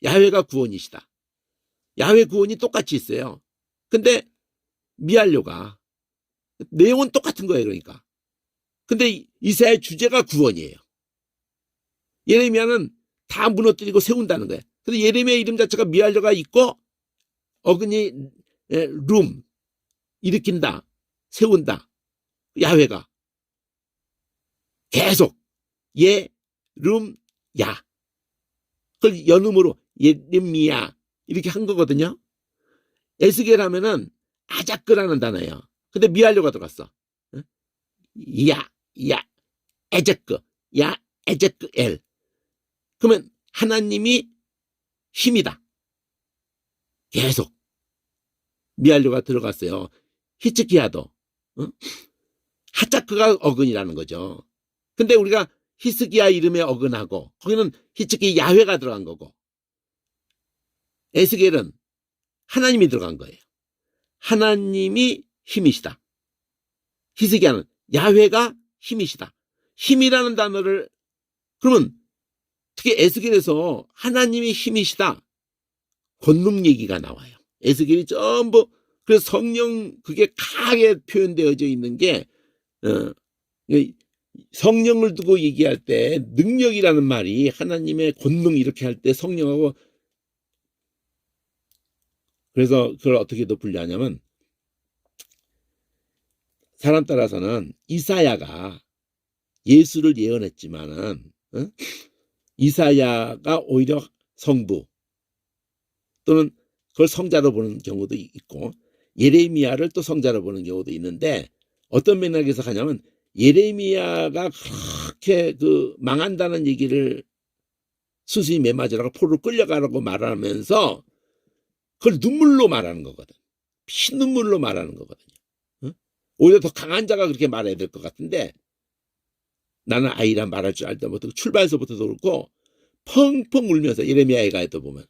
야훼가 구원이시다. 야훼 구원이 똑같이 있어요. 근데 미알료가 내용은 똑같은 거예요. 그러니까. 근데 이사야의 주제가 구원이에요. 예레미야는 다 무너뜨리고 세운다는 거예요. 그래서 예레미야 이름 자체가 미알려가 있고 어근이 룸 일으킨다, 세운다. 야훼가 계속 예, 룸, 야. 그걸 연음으로 예레미야 이렇게 한 거거든요. 에스겔 하면은 아자크라는 단어예요. 근데 미알려가 들어갔어. 야, 에제크, 에제크 엘. 그러면 하나님이 힘이다. 계속 미알려가 들어갔어요. 히츠키야도 하자크가 어근이라는 거죠. 근데 우리가 히스기야 이름에 어근하고 거기는 히츠키 야훼가 들어간 거고 에스겔은 하나님이 들어간 거예요. 하나님이 힘이시다. 히스기야는 야훼가 힘이시다. 힘이라는 단어를 그러면 특히 에스겔에서 하나님이 힘이시다. 권능 얘기가 나와요. 에스겔이 전부 그래서 성령 그게 강하게 표현되어져 있는 게 성령을 두고 얘기할 때 능력이라는 말이 하나님의 권능 이렇게 할 때 성령하고 그래서 그걸 어떻게 더 분류하냐면 사람 따라서는 이사야가 예수를 예언했지만은 이사야가 오히려 성부 또는 그걸 성자로 보는 경우도 있고 예레미야를 또 성자로 보는 경우도 있는데 어떤 맥락에서 가냐면 예레미야가 그렇게 그 망한다는 얘기를 스스로 매맞으라고 포로 끌려가라고 말하면서 그걸 눈물로 말하는 거거든. 피눈물로 말하는 거거든요. 오히려 더 강한 자가 그렇게 말해야 될 것 같은데 나는 아이라 말할 줄 알다 못하고 출발서부터도 그렇고 펑펑 울면서 예레미야에 가도 보면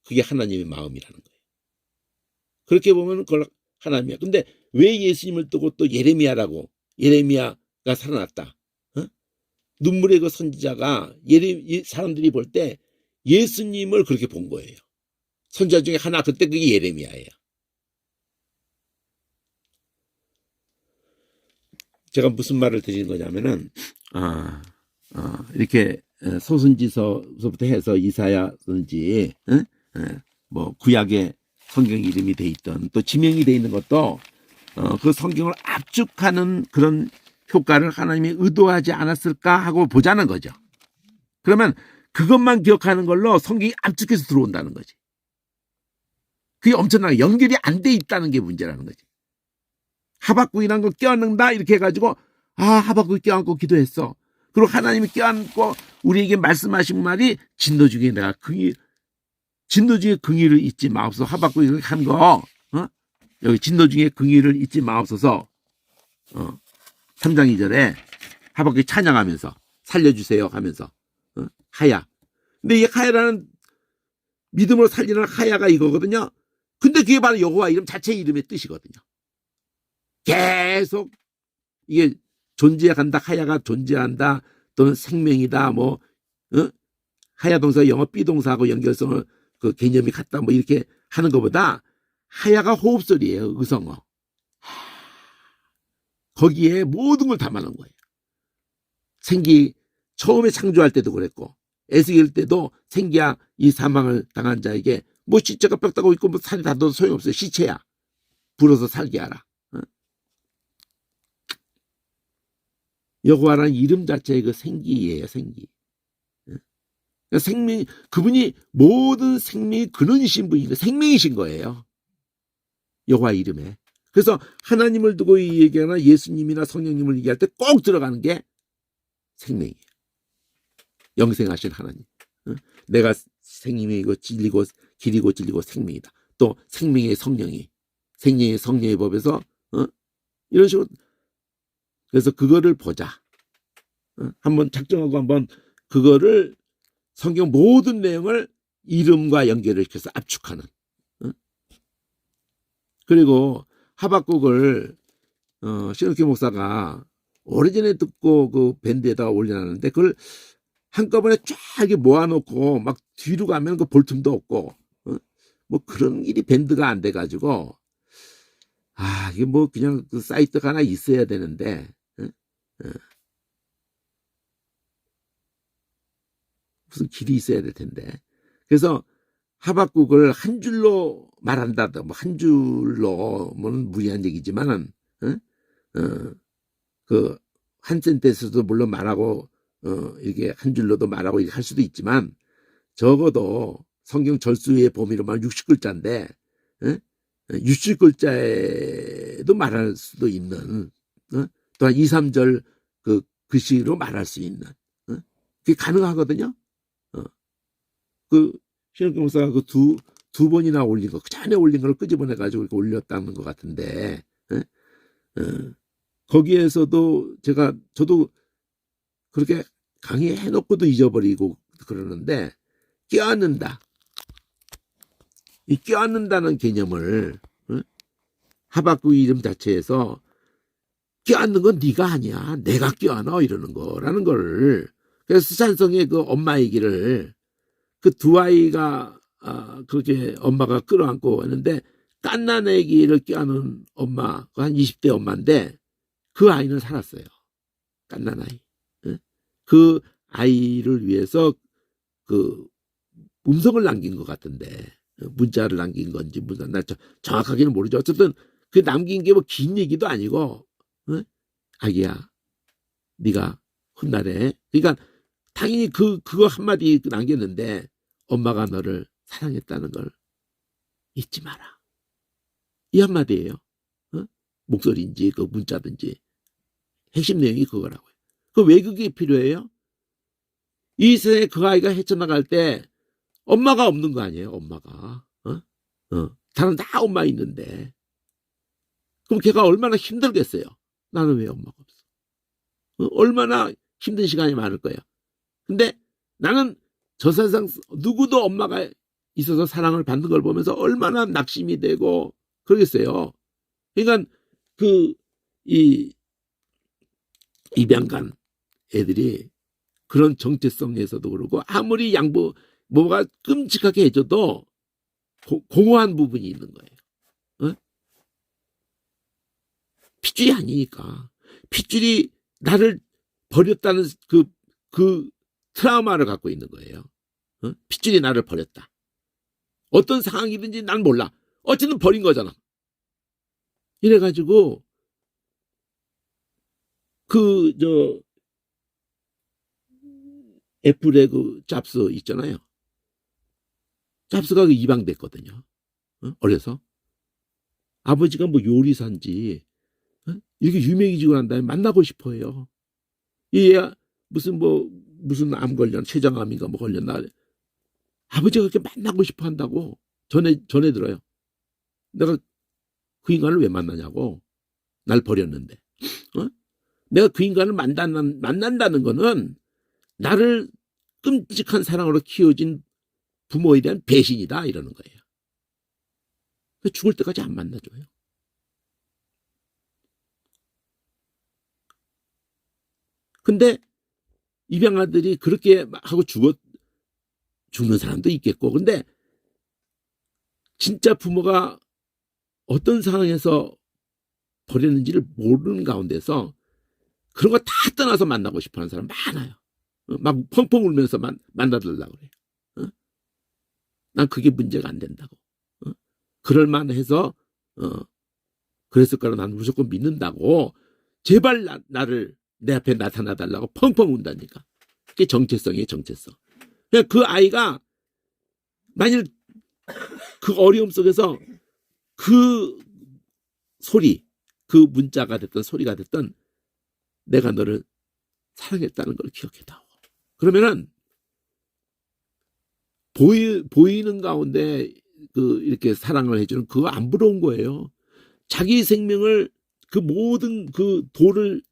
그게 하나님의 마음이라는 거예요. 그렇게 보면 그걸 하나님이야. 근데 왜 예수님을 뜨고 또 예레미야라고 예레미야가 살아났다. 눈물의 그 선지자가 사람들이 볼 때 예수님을 그렇게 본 거예요. 선지자 중에 하나 그때 그게 예레미야예요. 제가 무슨 말을 드리는 거냐면은 이렇게 소선지서부터 해서 이사야 선지 뭐 구약에 성경 이름이 돼 있던 또 지명이 돼 있는 것도 그 성경을 압축하는 그런 효과를 하나님이 의도하지 않았을까 하고 보자는 거죠. 그러면 그것만 기억하는 걸로 성경이 압축해서 들어온다는 거지. 그게 엄청나게 연결이 안 돼 있다는 게 문제라는 거지. 하박국이라는 거 껴안는다 이렇게 해가지고 하박국이 껴안고 기도했어. 그리고 하나님이 껴안고 우리에게 말씀하신 말이 진노 중에 내가 진노 중에 긍휼을 잊지 마옵소서. 하박국이 그렇게 한 거 여기 진노 중에 긍휼을 잊지 마옵소서 3장 2절에 하박국이 찬양하면서 살려주세요 하면서 하야. 근데 이 하야라는 믿음으로 살리는 하야가 이거거든요. 근데 그게 바로 여호와 이름 자체의 이름의 뜻이거든요. 계속 이게 존재한다, 하야가 존재한다, 또는 생명이다, 뭐 하야 동사 영어 비동사하고 연결성을 그 개념이 같다, 뭐 이렇게 하는 것보다 하야가 호흡소리예요, 의성어. 거기에 모든 걸 담아놓은 거예요. 처음에 창조할 때도 그랬고 에스겔 때도 생기야 이 사망을 당한 자에게 뭐 시체가 뼈 따고 있고 뭐 살이 닿아도 소용없어요. 시체야. 불어서 살게 하라. 여호와라는 이름 자체의 그 생기예요, 생기. 생명, 그분이 모든 생명의 근원이신 분이고 생명이신 거예요. 여호와 이름에. 그래서 하나님을 두고 얘기하나 예수님이나 성령님을 얘기할 때 꼭 들어가는 게 생명이에요. 영생하신 하나님. 내가 생명이고 진리고 길이고 진리고 생명이다. 또 생명의 성령이 생명의 성령의 법에서 이런 식으로 그래서 그거를 보자. 한번 작정하고 한번 그거를 성경 모든 내용을 이름과 연결을 시켜서 압축하는. 그리고 하박국을 신옥희 목사가 오래전에 듣고 그 밴드에다가 올려놨는데 그걸 한꺼번에 쫙 이렇게 모아놓고 막 뒤로 가면 그 볼 틈도 없고 뭐 그런 일이 밴드가 안 돼가지고 이게 뭐 그냥 그 사이트가 하나 있어야 되는데 무슨 길이 있어야 될 텐데. 그래서 하박국을 한 줄로 말한다. 뭐 한 줄로는 무리한 얘기지만은 그 한 센텐스도 물론 말하고 이렇게 한 줄로도 말하고 이렇게 할 수도 있지만 적어도 성경 절수의 범위로 말하면 60글자인데 60글자에도 말할 수도 있는 또한 2, 3절 그 글씨로 말할 수 있는 그게 가능하거든요. 그 신학교 목사가 그 두 번이나 올린 거, 그 전에 올린 걸 끄집어내 가지고 이렇게 올렸다는 것 같은데 거기에서도 저도 그렇게 강의해 놓고도 잊어버리고 그러는데 껴안는다. 이 껴안는다는 개념을 하박국 이름 자체에서 껴안는 건 네가 아니야. 내가 껴안어 이러는 거라는 걸. 그래서 스찬성의 그 엄마 얘기를 그 두 아이가 그렇게 엄마가 끌어안고 했는데 깐난 애기를 껴안은 엄마 한 20대 엄마인데 그 아이는 살았어요. 깐난 아이. 그 아이를 위해서 그 음성을 남긴 것 같은데 문자를 남긴 건지 나 정확하게는 모르죠. 어쨌든 그 남긴 게 뭐 긴 얘기도 아니고 아기야 네가 훗날에 그러니까 당연히 그거 한마디 남겼는데 엄마가 너를 사랑했다는 걸 잊지 마라. 이 한마디예요. 목소리인지 그 문자든지 핵심 내용이 그거라고요. 왜 그게 필요해요? 이 세상에 그 아이가 헤쳐나갈 때 엄마가 없는 거 아니에요. 엄마가. 다른 다 엄마 있는데 그럼 걔가 얼마나 힘들겠어요. 나는 왜 엄마가 없어? 얼마나 힘든 시간이 많을 거예요. 근데 나는 저 세상 누구도 엄마가 있어서 사랑을 받는 걸 보면서 얼마나 낙심이 되고 그러겠어요. 그러니까 이 입양간 애들이 그런 정체성에서도 그러고 아무리 뭐가 끔찍하게 해줘도 공허한 부분이 있는 거예요. 핏줄이 아니니까. 핏줄이 나를 버렸다는 그 트라우마를 갖고 있는 거예요. 핏줄이 나를 버렸다. 어떤 상황이든지 난 몰라. 어쨌든 버린 거잖아. 이래가지고 애플의 그 잡스 있잖아요. 잡스가 그 입양됐거든요. 어려서. 아버지가 뭐 요리사인지 이렇게 유명해지고 난 다음에 만나고 싶어해요. 얘야 무슨 암 걸렸나 췌장암인가 뭐 걸렸나 아버지가 그렇게 만나고 싶어 한다고 전해 들어요. 내가 그 인간을 왜 만나냐고. 날 버렸는데. 내가 그 인간을 만난다는 거는 나를 끔찍한 사랑으로 키워진 부모에 대한 배신이다 이러는 거예요. 죽을 때까지 안 만나줘요. 근데 입양아들이 그렇게 하고 죽는 사람도 있겠고 근데 진짜 부모가 어떤 상황에서 버렸는지를 모르는 가운데서 그런 거 다 떠나서 만나고 싶어하는 사람 많아요. 막 펑펑 울면서 만나달라고 그래요. 난 그게 문제가 안 된다고. 그럴만해서 그랬을 거라 난 무조건 믿는다고 제발 나를 내 앞에 나타나달라고 펑펑 운다니까. 그게 정체성이에요. 정체성. 그러니까 그 아이가 만일 그 어려움 속에서 그 소리 그 문자가 됐던 소리가 됐던 내가 너를 사랑했다는 걸 기억해다오. 그러면은 보이는 가운데 이렇게 사랑을 해주는 그거 안 부러운 거예요. 자기 생명을 그 모든 그 돌을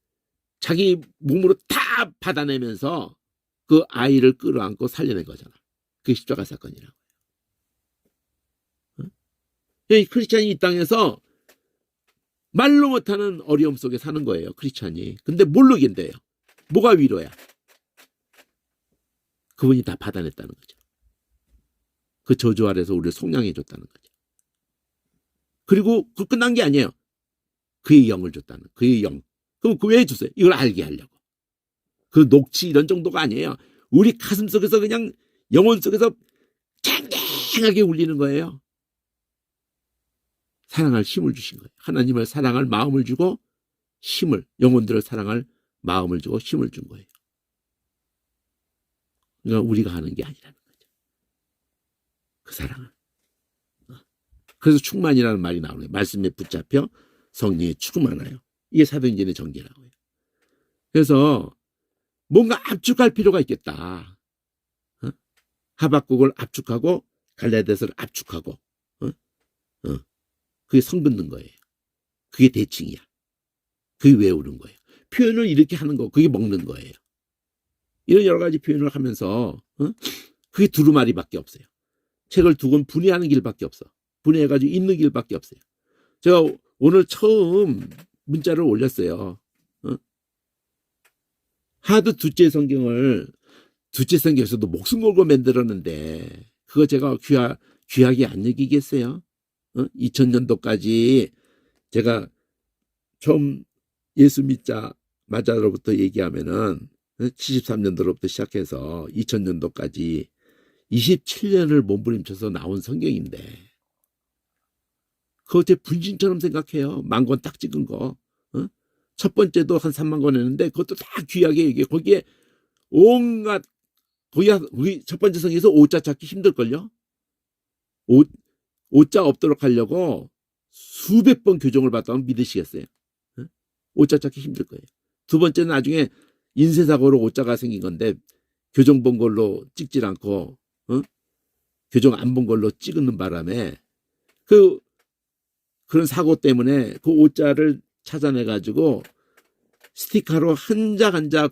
자기 몸으로 다 받아내면서 그 아이를 끌어안고 살려낸 거잖아. 그게 십자가 사건이라고. 이 크리스찬이 이 땅에서 말로 못하는 어려움 속에 사는 거예요. 크리스찬이. 근데 모르겠대요. 뭐가 위로야? 그분이 다 받아냈다는 거죠. 그 저주 아래서 우리를 속량해 줬다는 거죠. 그리고 그 끝난 게 아니에요. 그의 영을 줬다는 그의 영. 그럼 그 왜 줬어요? 이걸 알게 하려고. 그 녹취 이런 정도가 아니에요. 우리 가슴 속에서 그냥 영혼 속에서 쨍쨍하게 울리는 거예요. 사랑할 힘을 주신 거예요. 하나님을 사랑할 마음을 주고 힘을, 영혼들을 사랑할 마음을 주고 힘을 준 거예요. 그러니까 우리가 하는 게 아니라는 거죠. 그 사랑은. 그래서 충만이라는 말이 나오네요. 말씀에 붙잡혀 성령에 충만하여. 이게 사도행전의 전개라고요. 그래서 뭔가 압축할 필요가 있겠다. 하박국을 압축하고 갈라디아서를 압축하고 그게 성긋는 거예요. 그게 대칭이야. 그게 외우는 거예요. 표현을 이렇게 하는 거, 그게 먹는 거예요. 이런 여러 가지 표현을 하면서 그게 두루마리밖에 없어요. 책을 두 권 분해하는 길밖에 없어. 분해해가지고 읽는 길밖에 없어요. 제가 오늘 처음 문자를 올렸어요. 하도 두째 성경에서도 목숨 걸고 만들었는데 그거 제가 귀하게 안 여기겠어요? 2000년도까지 제가 처음 예수 믿자 마자로부터 얘기하면은 73년도로부터 시작해서 2000년도까지 27년을 몸부림쳐서 나온 성경인데 그거 제 분신처럼 생각해요. 10,000권 딱 찍은 거. 첫 번째도 한 30,000권 했는데 그것도 다 귀하게 얘기해. 거기에 온갖 거기 첫 번째 성경에서 오자 찾기 힘들걸요. 오자 없도록 하려고 수백 번 교정을 받다면 믿으시겠어요? 오자 찾기 힘들 거예요. 두 번째는 나중에 인쇄사고로 오자가 생긴 건데 교정 본 걸로 찍질 않고 교정 안 본 걸로 찍는 바람에 그런 사고 때문에 그 오자를 찾아내가지고 스티커로 한 자 한 자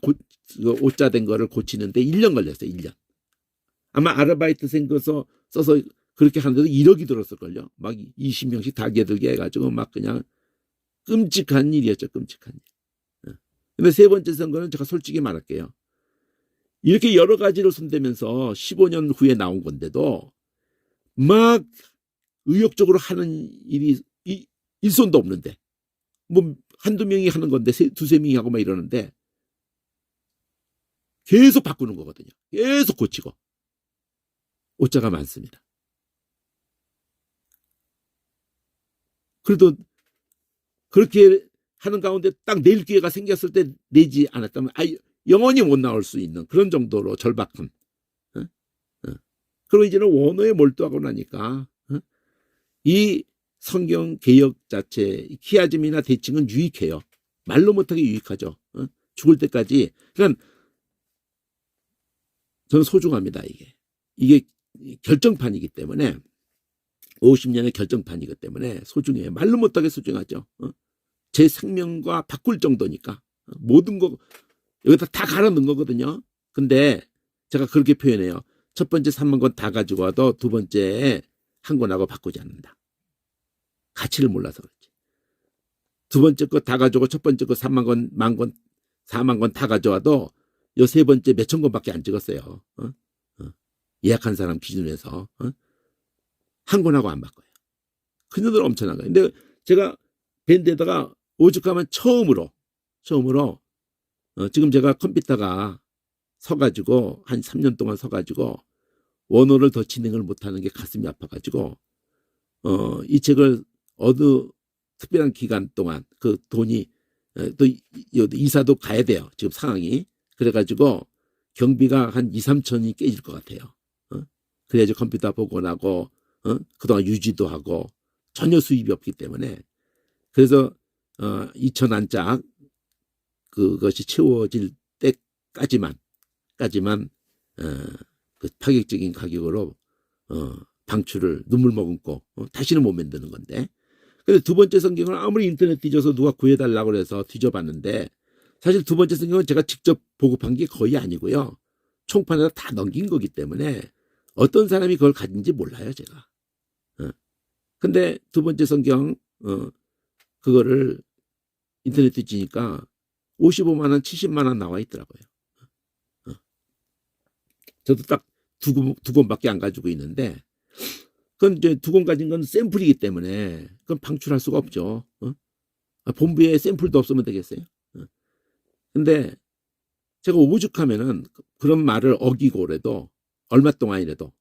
오자 된 거를 고치는데 1년 걸렸어요. 1년. 아마 아르바이트생 써서 그렇게 하는데도 1억이 들었을걸요. 막 20명씩 다 개들게 해가지고 막 그냥 끔찍한 일이었죠. 끔찍한 일. 근데 세 번째 선거는 제가 솔직히 말할게요. 이렇게 여러 가지를 손대면서 15년 후에 나온 건데도 막 의욕적으로 하는 일이 일손도 없는데 뭐 한두 명이 하는 건데 두세 명이 하고 막 이러는데 계속 바꾸는 거거든요. 계속 고치고 오자가 많습니다. 그래도 그렇게 하는 가운데 딱 낼 기회가 생겼을 때 내지 않았다면 영원히 못 나올 수 있는 그런 정도로 절박함. 그리고 이제는 원어에 몰두하고 나니까 이 성경 개혁 자체 키아즘이나 대칭은 유익해요. 말로 못하게 유익하죠. 죽을 때까지. 그러니까 저는 소중합니다. 이게 결정판이기 때문에 50년의 결정판이기 때문에 소중해요. 말로 못하게 소중하죠. 제 생명과 바꿀 정도니까 모든 거 여기다 다 갈아 넣은 거거든요. 근데 제가 그렇게 표현해요. 첫 번째 30,000권 다 가지고 와도 두 번째 한 권하고 바꾸지 않는다. 가치를 몰라서 그렇지. 두 번째 거 다 가지고 첫 번째 거 30,000권, 10,000권, 40,000권 다 가져와도 요 세 번째 몇천 권밖에 안 찍었어요. 예약한 사람 기준에서 한 권하고 안 바꿔요. 큰일들 엄청나요. 근데 제가 밴드에다가 오죽하면 처음으로 지금 제가 컴퓨터가 서가지고 한 3년 동안 서가지고 원어를 더 진행을 못하는 게 가슴이 아파가지고 이 책을 어느 특별한 기간 동안 그 돈이 또 이사도 가야 돼요. 지금 상황이. 그래가지고 경비가 한 2,000~3,000이 깨질 것 같아요. 그래야지 컴퓨터 복원하고 그동안 유지도 하고 전혀 수입이 없기 때문에 그래서 2,000안짝 그것이 채워질 때까지만 그 파격적인 가격으로 방출을 눈물 머금고 다시는 못 만드는 건데. 근데 두 번째 성경을 아무리 인터넷 뒤져서 누가 구해달라고 해서 뒤져봤는데 사실 두 번째 성경은 제가 직접 보급한 게 거의 아니고요. 총판에다 다 넘긴 거기 때문에 어떤 사람이 그걸 가진지 몰라요, 제가. 근데 두 번째 성경 그거를 인터넷 뒤지니까 55만 원, 70만 원 나와 있더라고요. 저도 딱 두 권밖에 안 가지고 있는데 그건 이제 두 권 가진 건 샘플이기 때문에 그건 방출할 수가 없죠. 본부에 샘플도 없으면 되겠어요. 근데 제가 오죽하면은 그런 말을 어기고라도 얼마 동안이라도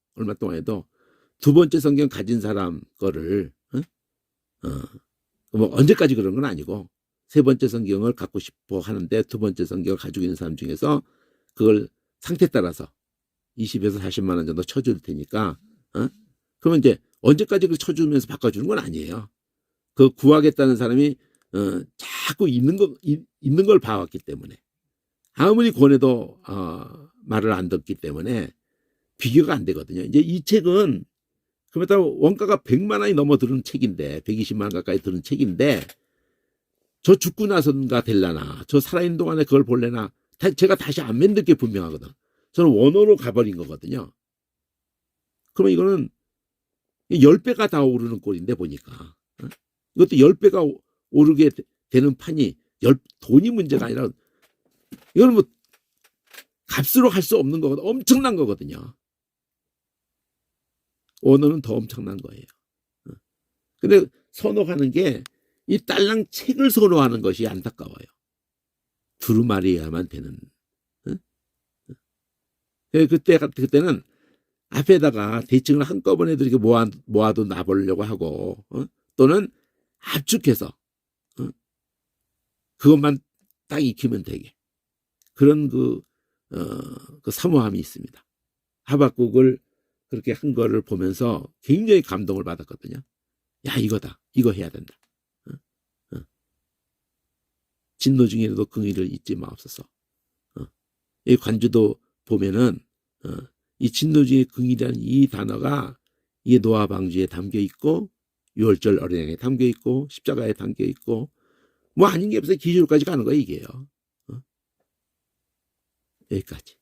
두 번째 성경 가진 사람 거를 뭐 언제까지 그런 건 아니고 세 번째 성경을 갖고 싶어 하는데 두 번째 성경을 가지고 있는 사람 중에서 그걸 상태 따라서 20에서 40만 원 정도 쳐줄 테니까 그러면 이제 언제까지 그 쳐주면서 바꿔주는 건 아니에요. 그 구하겠다는 사람이 자꾸 있는 걸 봐왔기 때문에 아무리 권해도 말을 안 듣기 때문에 비교가 안 되거든요. 이제 이 책은 그렇다고 원가가 100만 원이 넘어 드는 책인데 120만 원 가까이 드는 책인데 저 죽고 나선가 될라나 저 살아있는 동안에 그걸 볼래나 제가 다시 안 만들 게 분명하거든. 저는 원어로 가버린 거거든요. 그러면 이거는 10배가 다 오르는 꼴인데 보니까 이것도 10배가 오르게 되는 판이 돈이 문제가 아니라 이거는 뭐 값으로 할 수 없는 거거든. 엄청난 거거든요. 원어는 더 엄청난 거예요. 근데 선호하는 게 이 딸랑 책을 선호하는 것이 안타까워요. 두루마리야만 되는. 그때는 앞에다가 대칭을 한꺼번에 이렇게 모아도 놔보려고 하고 또는 압축해서 그것만 딱 익히면 되게 그런 그 사모함이 있습니다. 하박국을 그렇게 한 거를 보면서 굉장히 감동을 받았거든요. 야, 이거다. 이거 해야 된다. 진노 중에도 긍의를 잊지 마옵소서. 이 관주도 보면은 이 진노 중에 긍의라는 이 단어가 이 노아 방주에 담겨 있고 유월절 어린양에 담겨 있고 십자가에 담겨 있고 뭐 아닌 게 없어요. 기준까지 가는 거예요, 이게요. 여기까지.